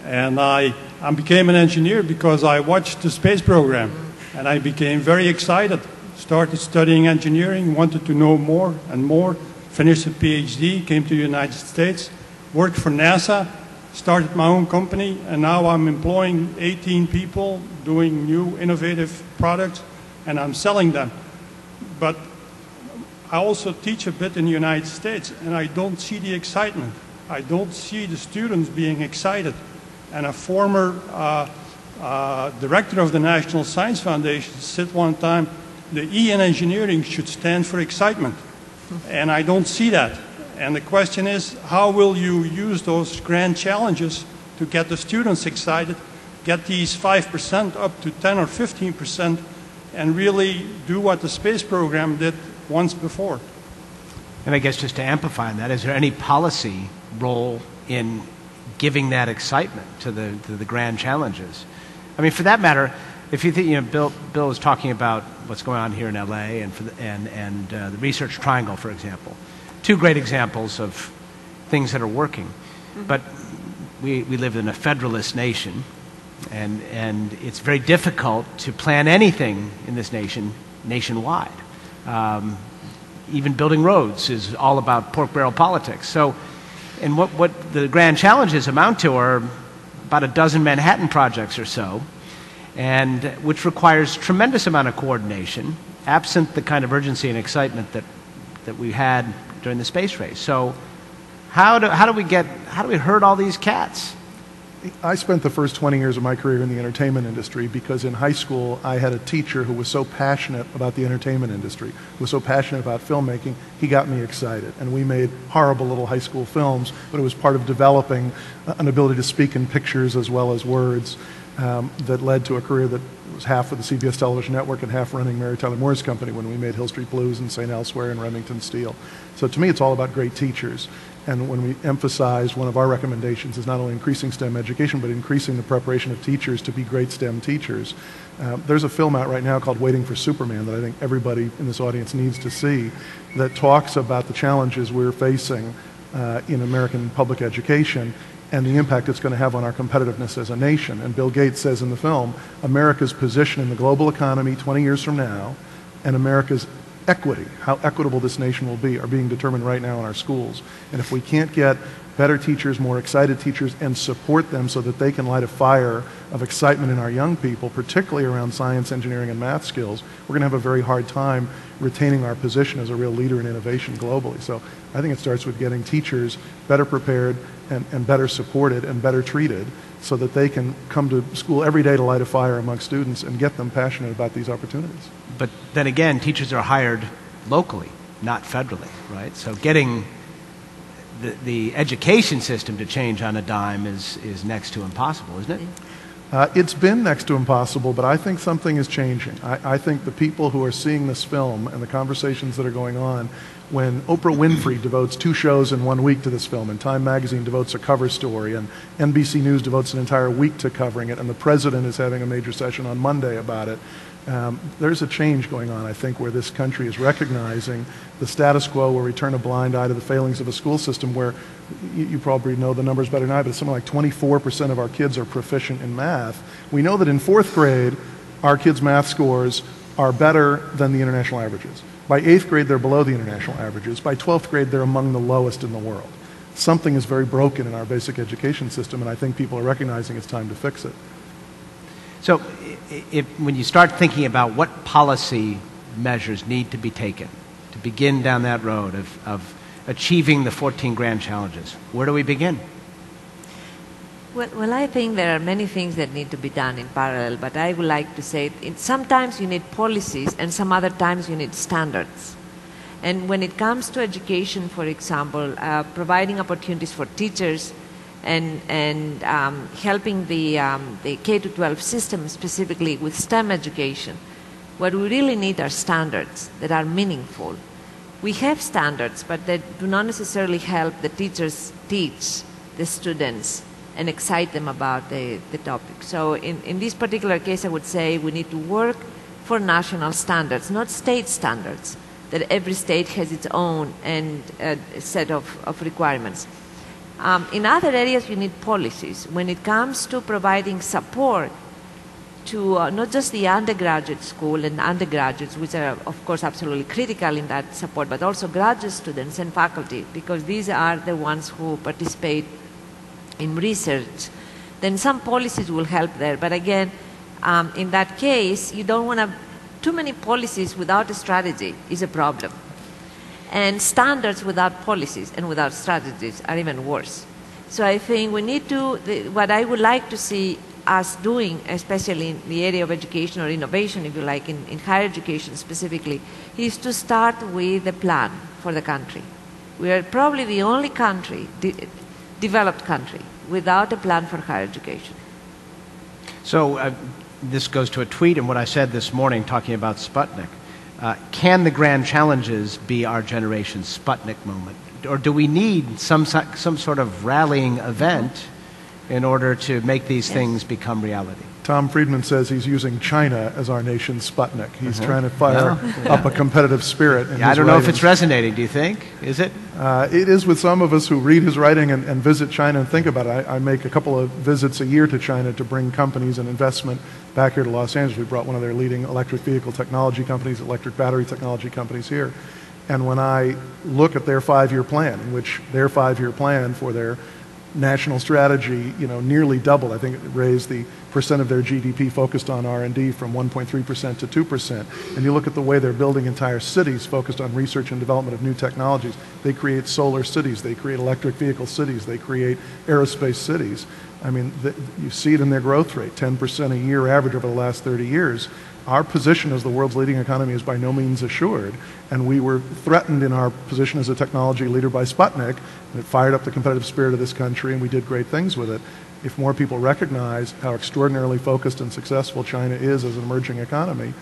and I became an engineer because I watched the space program, and I became very excited. Started studying engineering, wanted to know more and more, finished a PhD, came to the United States, worked for NASA, started my own company, and now I'm employing 18 people, doing new innovative products, and I'm selling them. But I also teach a bit in the United States, and I don't see the excitement. I don't see the students being excited. And a former director of the National Science Foundation said one time, the E in engineering should stand for excitement. And I don't see that. And the question is, how will you use those grand challenges to get the students excited, get these 5% up to 10 or 15%, and really do what the space program did once before? And I guess just to amplify on that, is there any policy role in giving that excitement to the grand challenges? I mean, for that matter, if you think, Bill was talking about what's going on here in LA and the Research Triangle, for example. 2 great examples of things that are working. But we live in a federalist nation, and it's very difficult to plan anything in this nation nationwide. Even building roads is all about pork barrel politics. So, and what the grand challenges amount to are about a dozen Manhattan projects or so, and which requires tremendous amount of coordination, absent the kind of urgency and excitement that we had during the space race. So how do we herd all these cats? I spent the first 20 years of my career in the entertainment industry because in high school I had a teacher who was so passionate about the entertainment industry, who was so passionate about filmmaking, he got me excited. And we made horrible little high school films, but it was part of developing an ability to speak in pictures as well as words that led to a career that was half with the CBS television network and half running Mary Tyler Moore's company when we made Hill Street Blues and St. Elsewhere and Remington Steele. So to me it's all about great teachers. And when we emphasize, one of our recommendations is not only increasing STEM education, but increasing the preparation of teachers to be great STEM teachers. There's a film out right now called Waiting for Superman that I think everybody in this audience needs to see that talks about the challenges we're facing in American public education and the impact it's going to have on our competitiveness as a nation. And Bill Gates says in the film, America's position in the global economy 20 years from now and America's equity, how equitable this nation will be, are being determined right now in our schools. And if we can't get better teachers, more excited teachers, and support them so that they can light a fire of excitement in our young people, particularly around science, engineering, and math skills, we're going to have a very hard time retaining our position as a real leader in innovation globally. So I think it starts with getting teachers better prepared and better supported and better treated so that they can come to school every day to light a fire among students and get them passionate about these opportunities. But then again, teachers are hired locally, not federally, right? So getting the education system to change on a dime is next to impossible, isn't it? It's been next to impossible, but I think something is changing. I think the people who are seeing this film and the conversations that are going on, when Oprah Winfrey devotes 2 shows in 1 week to this film, and Time Magazine devotes a cover story, and NBC News devotes an entire week to covering it, and the President is having a major session on Monday about it, there's a change going on, I think, where this country is recognizing the status quo, where we turn a blind eye to the failings of a school system where you probably know the numbers better than I, but it's something like 24% of our kids are proficient in math. We know that in 4th grade, our kids' math scores are better than the international averages. By 8th grade, they're below the international averages. By 12th grade, they're among the lowest in the world. Something is very broken in our basic education system, and I think people are recognizing it's time to fix it. So when you start thinking about what policy measures need to be taken to begin down that road of achieving the 14 grand challenges, where do we begin? Well, I think there are many things that need to be done in parallel, but I would like to say sometimes you need policies and some other times you need standards. And when it comes to education, for example, providing opportunities for teachers and helping the K-12 system specifically with STEM education, what we really need are standards that are meaningful. We have standards, but that do not necessarily help the teachers teach the students and excite them about the topic. So in this particular case, I would say we need to work for national standards, not state standards, that every state has its own and set of requirements. In other areas, you need policies. When it comes to providing support to not just the undergraduate school and undergraduates, which are, of course, absolutely critical in that support, but also graduate students and faculty, because these are the ones who participate in research, then some policies will help there. But again, in that case, you don't want to have too many policies without a strategy is a problem. And standards without policies and without strategies are even worse. So I think we need to, what I would like to see us doing, especially in the area of education or innovation, if you like, in higher education specifically, is to start with a plan for the country. We are probably the only country, developed country, without a plan for higher education. So this goes to a tweet and what I said this morning talking about Sputnik. Can the grand challenges be our generation's Sputnik moment? Or do we need some sort of rallying event in order to make these things become reality? Tom Friedman says he's using China as our nation's Sputnik. He's trying to fire up a competitive spirit. In I his don't know writings. if it's resonating. Do you think? Is it? It is with some of us who read his writing and visit China and think about it. I make a couple of visits a year to China to bring companies and investment back here to Los Angeles. We brought one of their leading electric vehicle technology companies, electric battery technology companies here. And when I look at their 5-year plan, in which their 5-year plan for their national strategy, nearly doubled. I think it raised the percent of their GDP focused on R&D from 1.3% to 2%. And you look at the way they're building entire cities focused on research and development of new technologies. They create solar cities. They create electric vehicle cities. They create aerospace cities. I mean, you see it in their growth rate, 10% a year average over the last 30 years. Our position as the world's leading economy is by no means assured, and we were threatened in our position as a technology leader by Sputnik, and it fired up the competitive spirit of this country, and we did great things with it. If more people recognize how extraordinarily focused and successful China is as an emerging economy,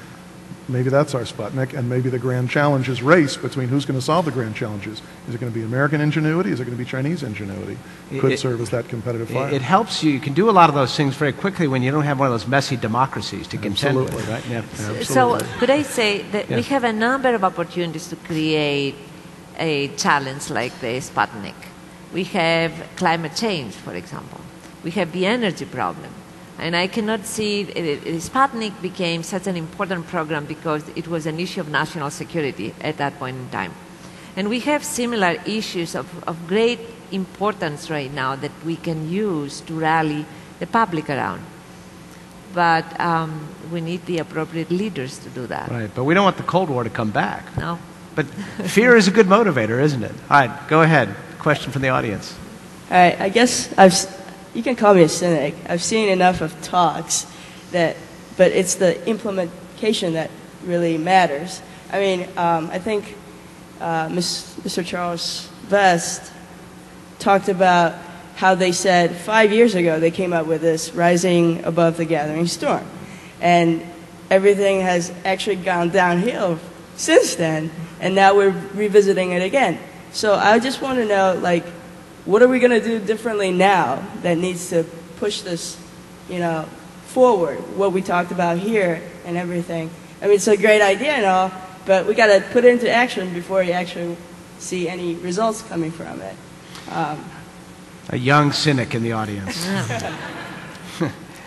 maybe that's our Sputnik, and maybe the grand challenge is race between who's going to solve the grand challenges. Is it going to be American ingenuity? Is it going to be Chinese ingenuity? Could serve as that competitive fire. It helps you. You can do a lot of those things very quickly when you don't have one of those messy democracies to contend Absolutely. with, right? Yeah. Absolutely. So could I say that Yes. we have a number of opportunities to create a challenge like the Sputnik. We have climate change, for example. We have the energy problem. And I cannot see, Sputnik became such an important program because it was an issue of national security at that point in time. And we have similar issues of great importance right now that we can use to rally the public around. But we need the appropriate leaders to do that. Right, but we don't want the Cold War to come back. No. But fear is a good motivator, isn't it? All right, go ahead. Question from the audience. All right, I guess you can call me a cynic. I've seen enough of talks but it's the implementation that really matters. I mean, I think Mr. Charles Vest talked about how they said 5 years ago they came up with this rising above the gathering storm. And everything has actually gone downhill since then, and now we're revisiting it again. So I just want to know, like, what are we going to do differently now that needs to push this, forward, what we talked about here and everything? I mean, it's a great idea and all, but we got to put it into action before you actually see any results coming from it. A young cynic in the audience.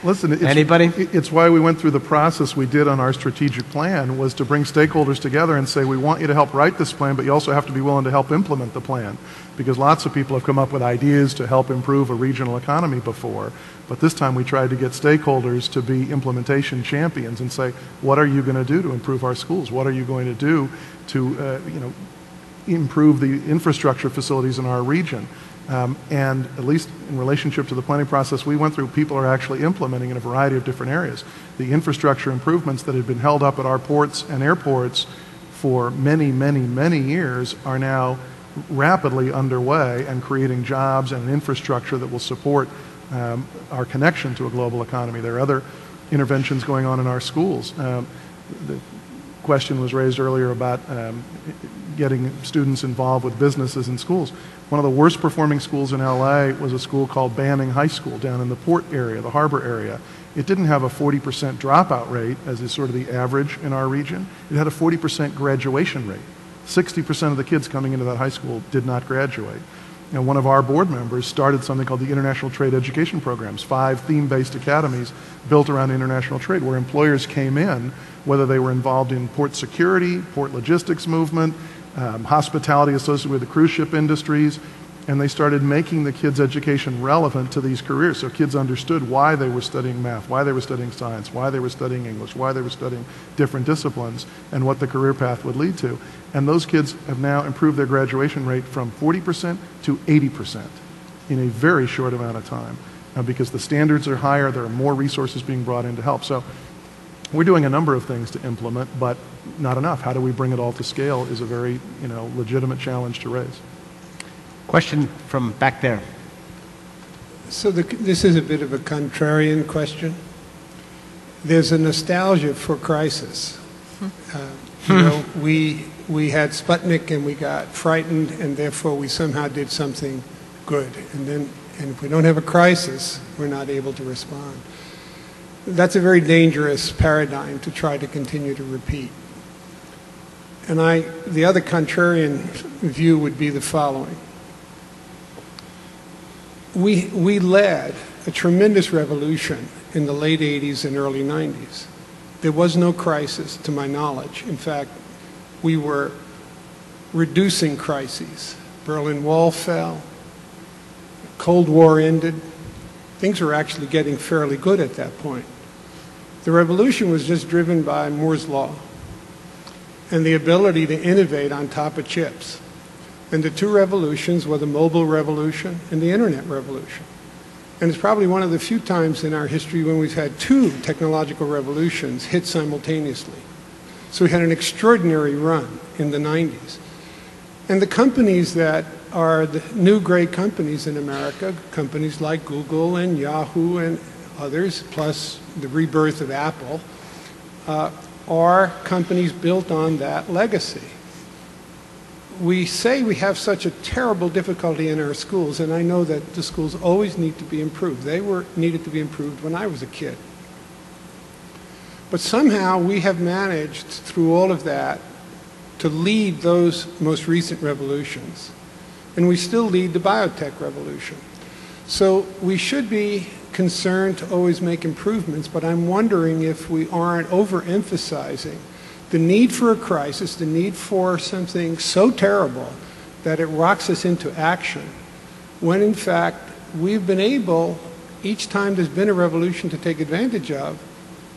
Listen, Anybody? It's why we went through the process we did on our strategic plan, was to bring stakeholders together and say, we want you to help write this plan, but you also have to be willing to help implement the plan. Because lots of people have come up with ideas to help improve a regional economy before. But this time we tried to get stakeholders to be implementation champions and say, what are you going to do to improve our schools? What are you going to do to improve the infrastructure facilities in our region? And at least in relationship to the planning process we went through, people are actually implementing in a variety of different areas. The infrastructure improvements that had been held up at our ports and airports for many, many, many years are now rapidly underway and creating jobs and an infrastructure that will support our connection to a global economy. There are other interventions going on in our schools. The question was raised earlier about getting students involved with businesses in schools. One of the worst performing schools in LA was a school called Banning High School down in the port area, the harbor area. It didn't have a 40% dropout rate, as is sort of the average in our region. It had a 40% graduation rate. 60% of the kids coming into that high school did not graduate. And one of our board members started something called the International Trade Education Programs, 5 theme-based academies built around international trade, where employers came in, whether they were involved in port security, port logistics movement, hospitality associated with the cruise ship industries, and they started making the kids' education relevant to these careers. So kids understood why they were studying math, why they were studying science, why they were studying English, why they were studying different disciplines, and what the career path would lead to. And those kids have now improved their graduation rate from 40% to 80% in a very short amount of time. Because the standards are higher, there are more resources being brought in to help. So we're doing a number of things to implement, but not enough. How do we bring it all to scale is a very, legitimate challenge to raise. Question from back there. So this is a bit of a contrarian question. There's a nostalgia for crisis. We had Sputnik and we got frightened, and therefore we somehow did something good. And if we don't have a crisis, we're not able to respond. That's a very dangerous paradigm to try to continue to repeat. And the other contrarian view would be the following. We led a tremendous revolution in the late 80s and early 90s. There was no crisis, to my knowledge. In fact, we were reducing crises. Berlin Wall fell. Cold War ended. Things were actually getting fairly good at that point. The revolution was just driven by Moore's Law and the ability to innovate on top of chips. And the two revolutions were the mobile revolution and the internet revolution. And it's probably one of the few times in our history when we've had two technological revolutions hit simultaneously. So we had an extraordinary run in the 90s. And the companies that are the new great companies in America, companies like Google and Yahoo and others, plus the rebirth of Apple, are companies built on that legacy. We say we have such a terrible difficulty in our schools, and I know that the schools always need to be improved. They needed to be improved when I was a kid. But somehow we have managed, through all of that, to lead those most recent revolutions. And we still lead the biotech revolution. So we should be concerned to always make improvements, but I'm wondering if we aren't overemphasizing the need for a crisis, the need for something so terrible that it rocks us into action, when in fact we've been able, each time there's been a revolution to take advantage of,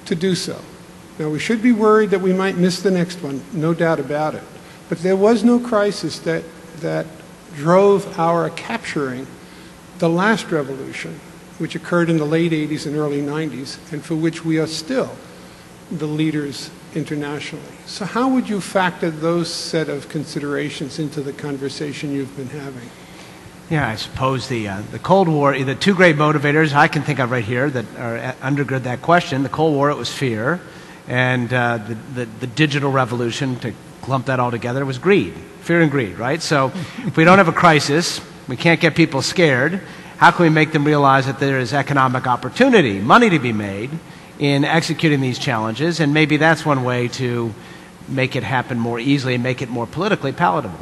to do so. Now we should be worried that we might miss the next one, no doubt about it. But there was no crisis that drove our capturing the last revolution, which occurred in the late 80s and early 90s, and for which we are still the leaders internationally. So how would you factor those set of considerations into the conversation you've been having? Yeah, I suppose the Cold War, the two great motivators I can think of right here that undergird that question. The Cold War, it was fear, and the digital revolution, to clump that all together, was greed. Fear and greed, right? So if we don't have a crisis, we can't get people scared. How can we make them realize that there is economic opportunity, money to be made in executing these challenges? And maybe that's one way to make it happen more easily and make it more politically palatable.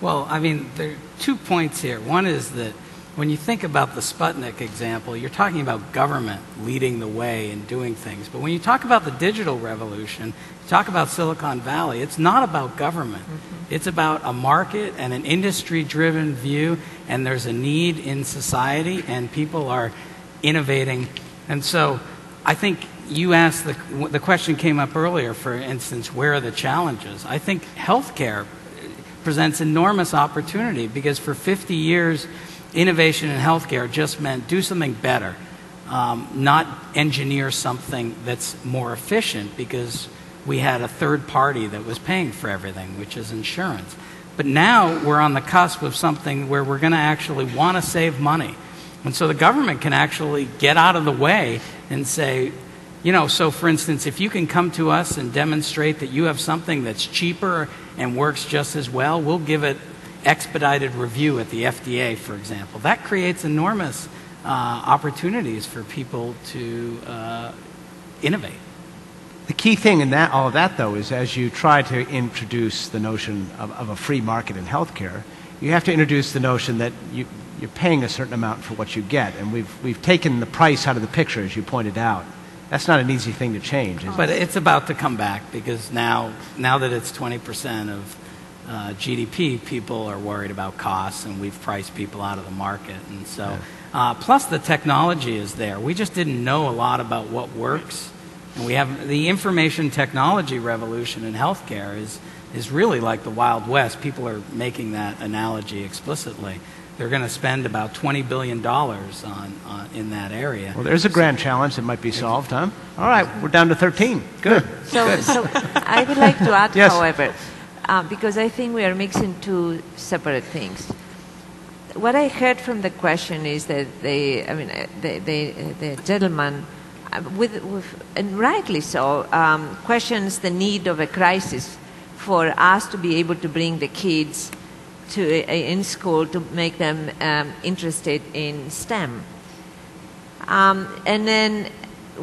Well, I mean, there are 2 points here. One is that when you think about the Sputnik example, you're talking about government leading the way and doing things. But when you talk about the digital revolution, you talk about Silicon Valley, it's not about government. Mm-hmm. It's about a market and an industry-driven view, and there's a need in society, and people are innovating. And so I think you asked, the question came up earlier, for instance, where are the challenges? I think healthcare presents enormous opportunity because for 50 years, innovation in healthcare just meant do something better, not engineer something that's more efficient because we had a third party that was paying for everything, which is insurance. But now we're on the cusp of something where we're going to actually want to save money. And so the government can actually get out of the way and say, you know, so for instance, if you can come to us and demonstrate that you have something that's cheaper and works just as well, we'll give it expedited review at the FDA, for example. That creates enormous opportunities for people to innovate. The key thing in that, all of that, though, is as you try to introduce the notion of a free market in healthcare, you have to introduce the notion that you're paying a certain amount for what you get, and we've taken the price out of the picture, as you pointed out. That's not an easy thing to change, is it? But it's about to come back because now that it's 20% of GDP, people are worried about costs, and we've priced people out of the market. And so, plus the technology is there. We just didn't know a lot about what works. And we have the information technology revolution in healthcare is really like the Wild West. People are making that analogy explicitly. They're going to spend about $20 billion in that area. Well, there's a grand challenge that might be solved, huh? All right, we're down to 13. Good. So I would like to add, yes. However, because I think we are mixing two separate things. What I heard from the question is that the gentleman, and rightly so, questions the need of a crisis for us to be able to bring the kids in school to make them interested in STEM. And then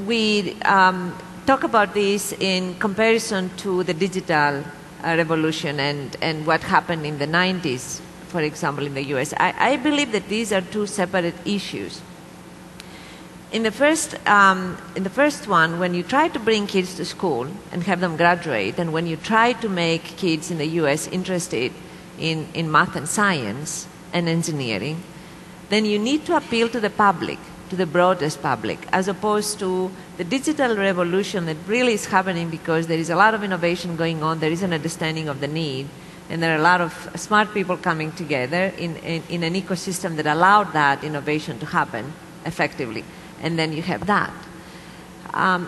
we talk about this in comparison to the digital revolution and what happened in the 90s, for example, in the US. I believe that these are two separate issues. In the first one, when you try to bring kids to school and have them graduate, and when you try to make kids in the US interested in math and science and engineering, then you need to appeal to the public, to the broadest public, as opposed to the digital revolution that really is happening because there is a lot of innovation going on, there is an understanding of the need, and there are a lot of smart people coming together in an ecosystem that allowed that innovation to happen effectively. And then you have that.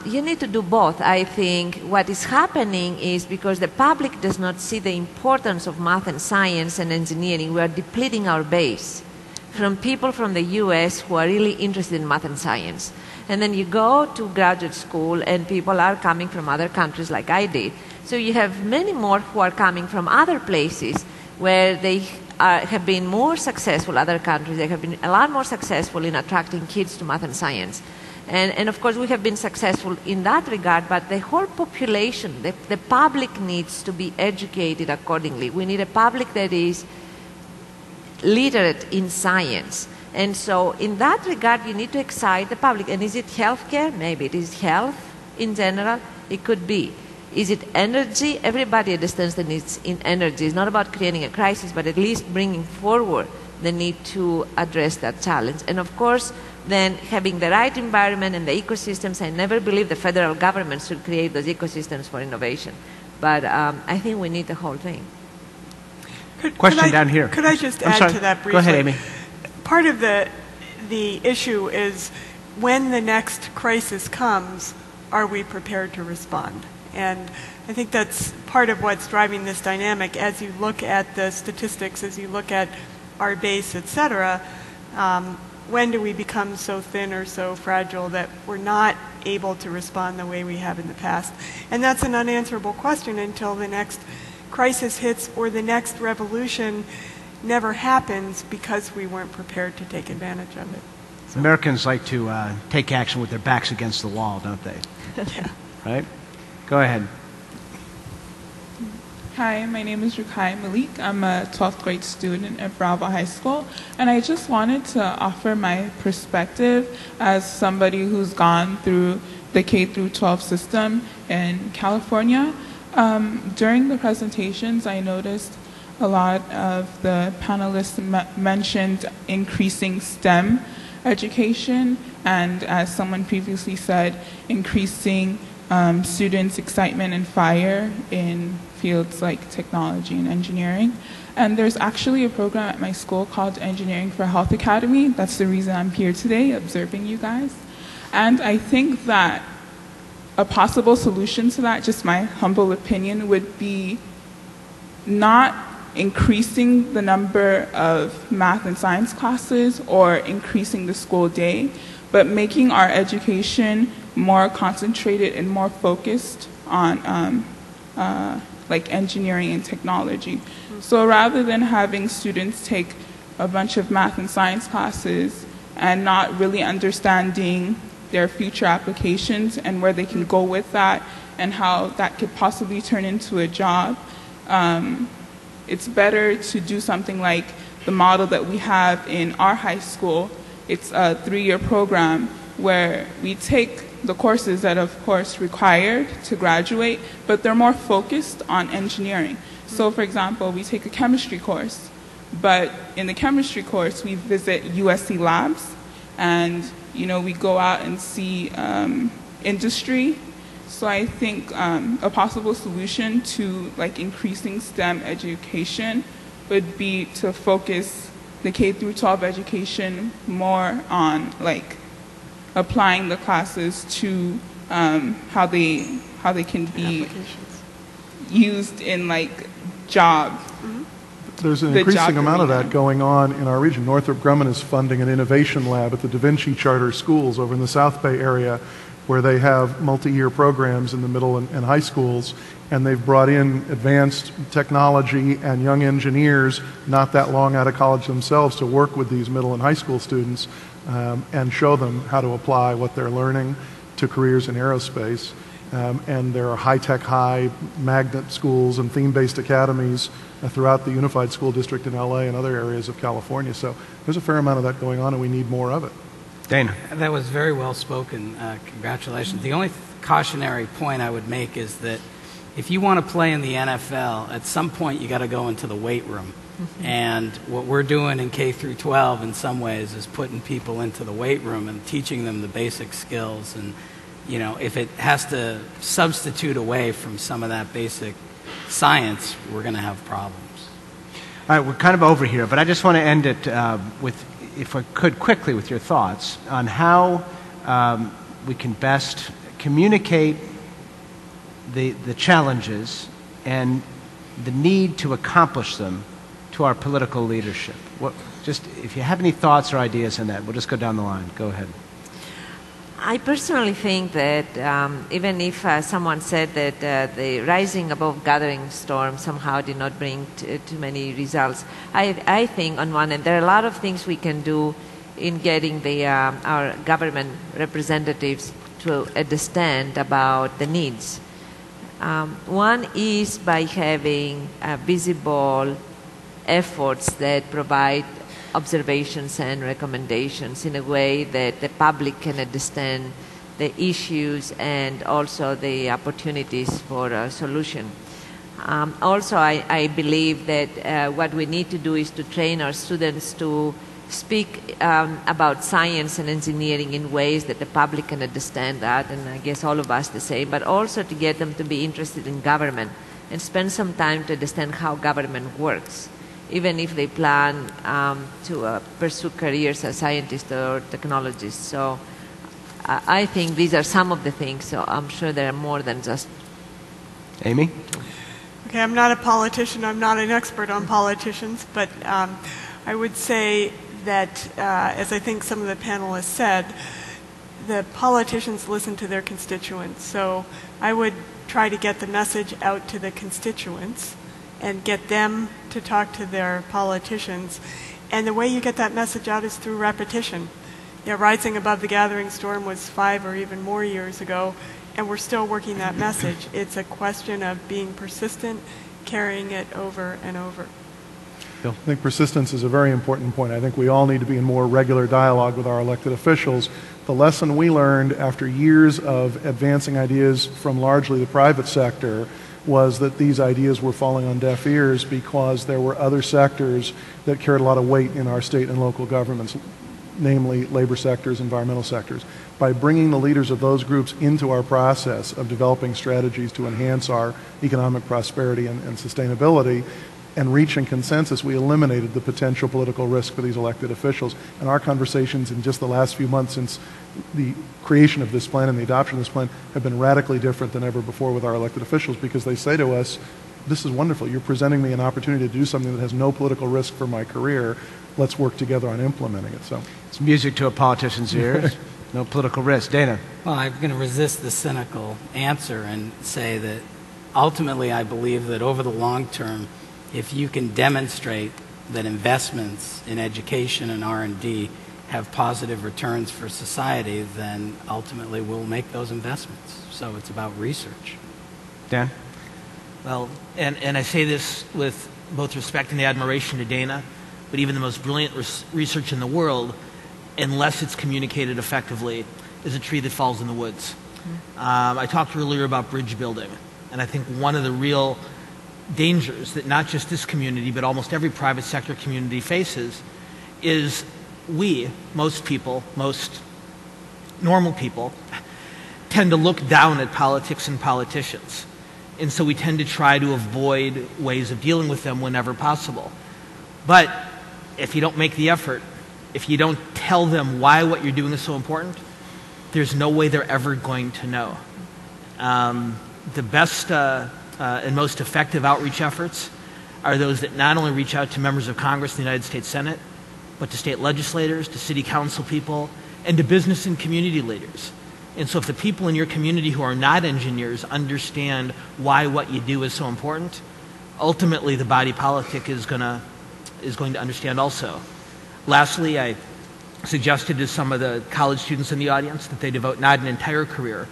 You need to do both. I think what is happening is because the public does not see the importance of math and science and engineering, we are depleting our base from people from the US who are really interested in math and science. And then you go to graduate school and people are coming from other countries like I did. So you have many more who are coming from other places where they have been more successful, other countries, they have been a lot more successful in attracting kids to math and science. And of course, we have been successful in that regard, but the whole population, the public needs to be educated accordingly. We need a public that is literate in science. And so in that regard, you need to excite the public. And is it healthcare? Maybe. It is health in general? It could be. Is it energy? Everybody understands the needs in energy. It's not about creating a crisis, but at least bringing forward the need to address that challenge. And of course, then having the right environment and the ecosystems. I never believe the federal government should create those ecosystems for innovation. But I think we need the whole thing. Question down here. Could I just add to that briefly? Go ahead, Amy. Part of the issue is when the next crisis comes, are we prepared to respond? And I think that's part of what's driving this dynamic. As you look at the statistics, as you look at our base, et cetera, when do we become so thin or so fragile that we're not able to respond the way we have in the past? And that's an unanswerable question until the next crisis hits or the next revolution never happens because we weren't prepared to take advantage of it. So. Americans like to take action with their backs against the wall, don't they? Yeah. Right? Go ahead. Hi, my name is Rukai Malik. I'm a 12th grade student at Bravo High School, and I just wanted to offer my perspective as somebody who's gone through the K through 12 system in California. During the presentations, I noticed a lot of the panelists mentioned increasing STEM education, and as someone previously said, increasing students' excitement and fire in fields like technology and engineering. And there's actually a program at my school called Engineering for Health Academy. That's the reason I'm here today, observing you guys. And I think that a possible solution to that, just my humble opinion, would be not increasing the number of math and science classes or increasing the school day, but making our education more concentrated and more focused on like engineering and technology. So rather than having students take a bunch of math and science classes and not really understanding their future applications and where they can go with that and how that could possibly turn into a job, it's better to do something like the model that we have in our high school. It's a 3-year program where we take the courses that, of course, required to graduate, but they're more focused on engineering. So, for example, we take a chemistry course, but in the chemistry course, we visit USC labs, and we go out and see industry. So I think a possible solution to like increasing STEM education would be to focus the K through 12 education more on like applying the classes to how they can be used in like job. There's an increasing amount of that going on in our region. Northrop Grumman is funding an innovation lab at the Da Vinci Charter Schools over in the South Bay area, where they have multi-year programs in the middle and high schools, and they've brought in advanced technology and young engineers not that long out of college themselves to work with these middle and high school students and show them how to apply what they're learning to careers in aerospace. And there are high-tech, high magnet schools and theme-based academies throughout the Unified School District in LA and other areas of California. So there's a fair amount of that going on, and we need more of it. Dana. That was very well spoken. Congratulations. The only cautionary point I would make is that if you want to play in the NFL, at some point you got to go into the weight room. And what we're doing in K through 12 in some ways is putting people into the weight room and teaching them the basic skills. And if it has to substitute away from some of that basic science, we're going to have problems. All right, we're kind of over here, but I just want to end it with if I could quickly with your thoughts on how we can best communicate the challenges and the need to accomplish them to our political leadership. Just if you have any thoughts or ideas on that, we'll just go down the line. Go ahead. I personally think that even if someone said that the rising above gathering storm somehow did not bring too many results, I think on one end there are a lot of things we can do in getting our government representatives to understand about the needs. One is by having visible efforts that provide observations and recommendations in a way that the public can understand the issues and also the opportunities for a solution. Also, I believe that what we need to do is to train our students to speak about science and engineering in ways that the public can understand that, and I guess all of us the same, but also to get them to be interested in government and spend some time to understand how government works, even if they plan to pursue careers as scientists or technologists. So I think these are some of the things, so I'm sure there are more than just... Amy? Okay, I'm not a politician, I'm not an expert on politicians, but I would say that, as I think some of the panelists said, the politicians listen to their constituents. So I would try to get the message out to the constituents and get them to talk to their politicians. And the way you get that message out is through repetition. You know, rising above the gathering storm was 5 or even more years ago, and we're still working that message. It's a question of being persistent, carrying it over and over. I think persistence is a very important point. I think we all need to be in more regular dialogue with our elected officials. The lesson we learned after years of advancing ideas from largely the private sector was that these ideas were falling on deaf ears because there were other sectors that carried a lot of weight in our state and local governments, namely labor sectors, environmental sectors. By bringing the leaders of those groups into our process of developing strategies to enhance our economic prosperity and sustainability, and reaching consensus, we eliminated the potential political risk for these elected officials. And our conversations in just the last few months since the creation of this plan and the adoption of this plan have been radically different than ever before with our elected officials, because they say to us, this is wonderful, you're presenting me an opportunity to do something that has no political risk for my career. Let's work together on implementing it. So it's music to a politician's ears. No political risk. Dana? Well, I'm going to resist the cynical answer and say that ultimately I believe that over the long term, if you can demonstrate that investments in education and R&D have positive returns for society, then ultimately we'll make those investments. So it's about research. Dan? Well, and I say this with both respect and admiration to Dana, but even the most brilliant research in the world, unless it's communicated effectively, is a tree that falls in the woods. I talked earlier about bridge building, and I think one of the real dangers that not just this community, but almost every private sector community faces is most people, most normal people, tend to look down at politics and politicians. And so we tend to try to avoid ways of dealing with them whenever possible. But if you don't make the effort, if you don't tell them why what you're doing is so important, there's no way they're ever going to know. The best and most effective outreach efforts are those that not only reach out to members of Congress and the United States Senate, but to state legislators, to city council people, and to business and community leaders. And so if the people in your community who are not engineers understand why what you do is so important, ultimately the body politic is going to understand also. Lastly, I suggested to some of the college students in the audience that they devote not an entire career,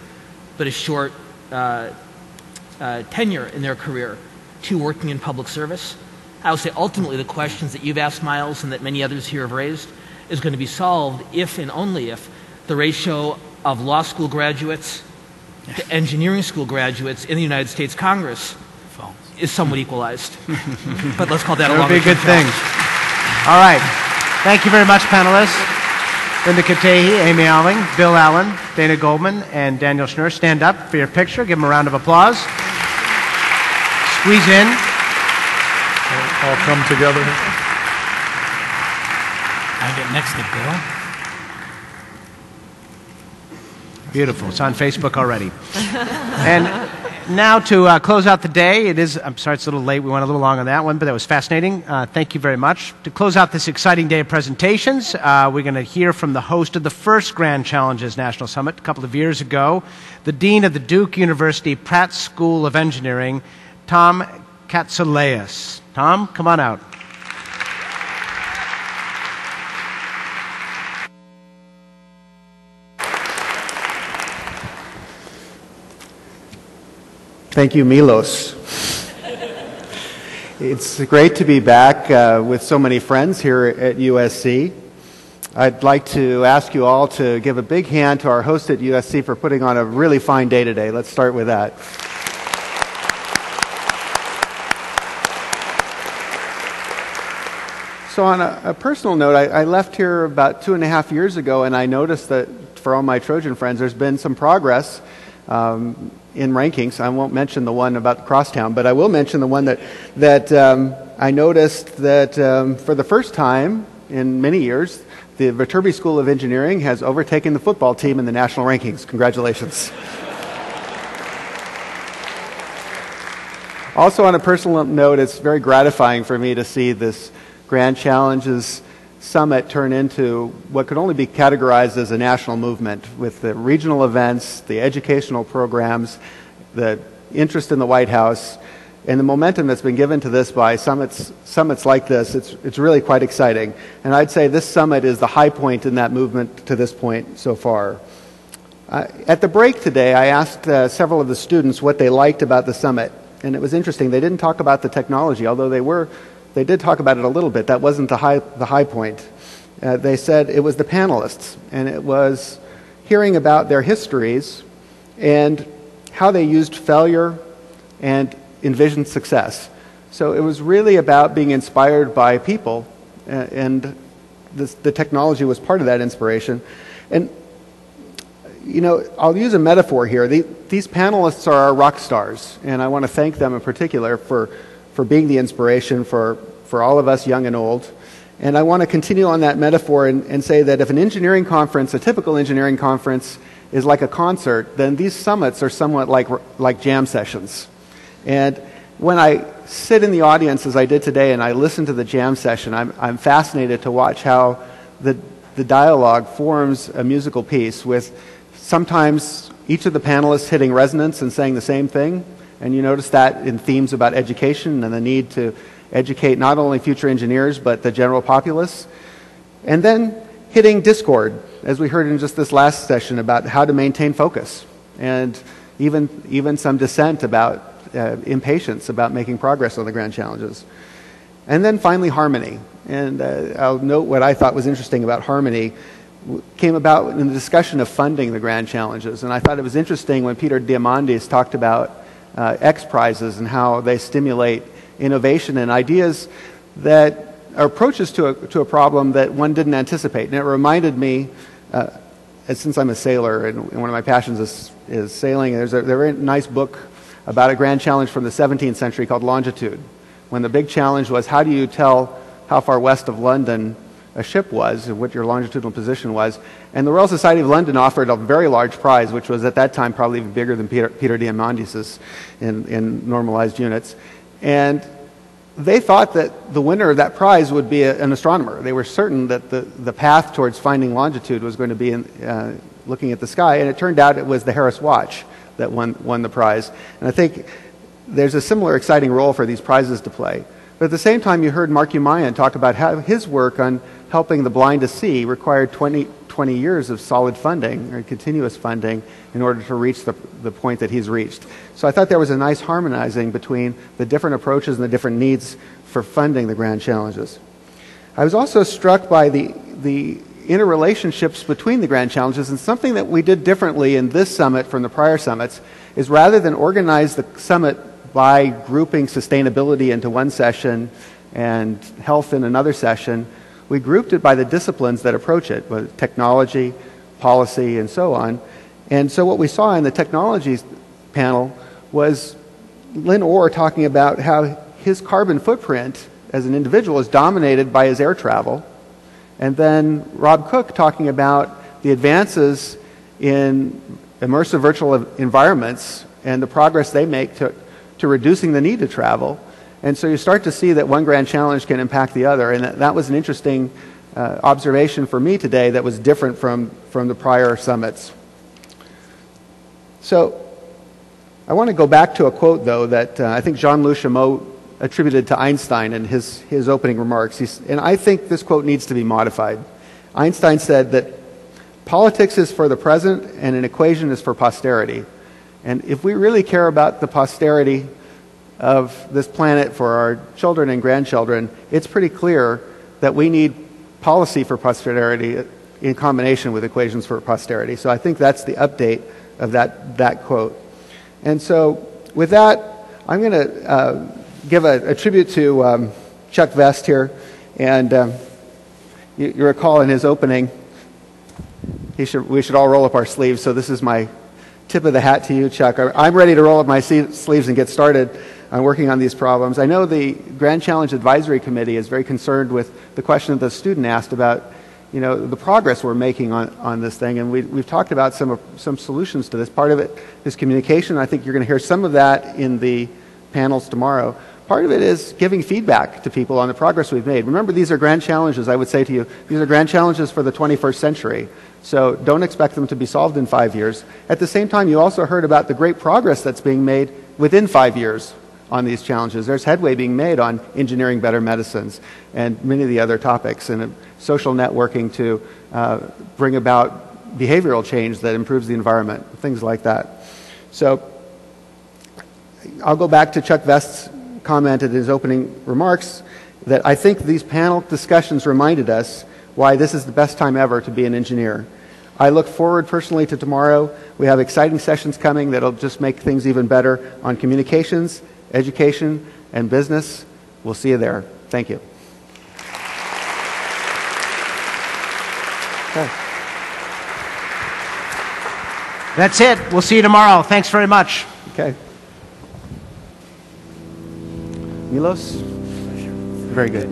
but a short tenure in their career to working in public service. I would say ultimately the questions that you've asked, Miles, and that many others here have raised is going to be solved if and only if the ratio of law school graduates to engineering school graduates in the United States Congress is somewhat equalized. But let's call that a longer term. That would be a good thing. All right. Thank you very much, panelists. Linda Katehi, Amy Alving, Bill Allen, Dana Goldman, and Daniel Schnur. Stand up for your picture. Give them a round of applause. Squeeze in. All come together. I Find it next to Bill. Beautiful. It's on Facebook already. And now to close out the day, I'm sorry it's a little late. We went a little long on that one, but that was fascinating. Thank you very much. To close out this exciting day of presentations, we're going to hear from the host of the first Grand Challenges National Summit a couple of years ago, the Dean of the Duke University Pratt School of Engineering, Tom Katsouleas. Tom, come on out. Thank you, Milos. It's great to be back with so many friends here at USC. I'd like to ask you all to give a big hand to our host at USC for putting on a really fine day today. Let's start with that. So on a personal note, I left here about 2.5 years ago, and I noticed that for all my Trojan friends, there's been some progress in rankings. I won't mention the one about Crosstown, but I will mention the one that I noticed that for the first time in many years, the Viterbi School of Engineering has overtaken the football team in the national rankings. Congratulations. Also, on a personal note, it's very gratifying for me to see this Grand Challenges Summit turn into what could only be categorized as a national movement, with the regional events, the educational programs, the interest in the White House, and the momentum that's been given to this by summits like this. It's really quite exciting. And I'd say this summit is the high point in that movement to this point so far. At the break today, I asked several of the students what they liked about the summit. And it was interesting. They didn't talk about the technology, although they did talk about it a little bit. That wasn't the high point. They said it was the panelists, and it was hearing about their histories and how they used failure and envisioned success. So it was really about being inspired by people, and the technology was part of that inspiration. And you know, I'll use a metaphor here. These panelists are our rock stars, and I want to thank them in particular for being the inspiration for all of us, young and old. And I want to continue on that metaphor and say that if an engineering conference, a typical engineering conference, is like a concert, then these summits are somewhat like jam sessions. And when I sit in the audience, as I did today, and I listen to the jam session, I'm fascinated to watch how the dialogue forms a musical piece, with sometimes each of the panelists hitting resonance and saying the same thing. And you notice that in themes about education and the need to educate not only future engineers but the general populace. And then hitting discord, as we heard in just this last session, about how to maintain focus, and even some dissent about impatience about making progress on the grand challenges. And then finally harmony. And I'll note what I thought was interesting about harmony came about in the discussion of funding the grand challenges. And I thought it was interesting when Peter Diamandis talked about X Prizes and how they stimulate innovation and ideas that are approaches to a problem that one didn't anticipate. And it reminded me, since I'm a sailor and one of my passions is sailing, there's a very nice book about a grand challenge from the 17th century called Longitude, when the big challenge was, how do you tell how far west of London a ship was and what your longitudinal position was. And the Royal Society of London offered a very large prize, which was at that time probably even bigger than Peter Diamandis's in normalized units. And they thought that the winner of that prize would be an astronomer. They were certain that the path towards finding longitude was going to be looking at the sky, and it turned out it was the Harris Watch that won the prize. And I think there's a similar exciting role for these prizes to play. But at the same time, you heard Mark Umayan talk about how his work on helping the blind to see required 20 years of solid funding, or continuous funding, in order to reach the point that he's reached. So I thought there was a nice harmonizing between the different approaches and the different needs for funding the grand challenges. I was also struck by the interrelationships between the grand challenges, and something that we did differently in this summit from the prior summits is, rather than organize the summit by grouping sustainability into one session and health in another session, we grouped it by the disciplines that approach it, with technology, policy, and so on. And so what we saw in the technologies panel was Lynn Orr talking about how his carbon footprint as an individual is dominated by his air travel, And then Rob Cook talking about the advances in immersive virtual environments and the progress they make to reducing the need to travel. And so you start to see that one grand challenge can impact the other. And that was an interesting observation for me today that was different from the prior summits. So I want to go back to a quote, though, that I think Jean-Louis Chameau attributed to Einstein in his opening remarks. And I think this quote needs to be modified. Einstein said that politics is for the present and an equation is for posterity. And if we really care about the posterity of this planet for our children and grandchildren, it's pretty clear that we need policy for posterity in combination with equations for posterity. So I think that's the update of that quote. And so with that, I'm going to give a tribute to Chuck Vest here. And you recall in his opening, we should all roll up our sleeves. So this is my tip of the hat to you, Chuck. I'm ready to roll up my sleeves and get started on working on these problems. I know the Grand Challenge Advisory Committee is very concerned with the question that the student asked about, the progress we're making on this thing, and we've talked about some solutions to this. Part of it is communication. I think you're going to hear some of that in the panels tomorrow. Part of it is giving feedback to people on the progress we've made. Remember, these are grand challenges, I would say to you. These are grand challenges for the 21st century. So don't expect them to be solved in 5 years. At the same time, you also heard about the great progress that's being made within 5 years on these challenges. There's headway being made on engineering better medicines and many of the other topics, and social networking to bring about behavioral change that improves the environment, things like that. So I'll go back to Chuck Vest's comment in his opening remarks that I think these panel discussions reminded us why this is the best time ever to be an engineer. I look forward personally to tomorrow. We have exciting sessions coming that'll just make things even better on communications, education, and business. We'll see you there. Thank you. Okay. That's it. We'll see you tomorrow. Thanks very much. Okay. Milos? Very good.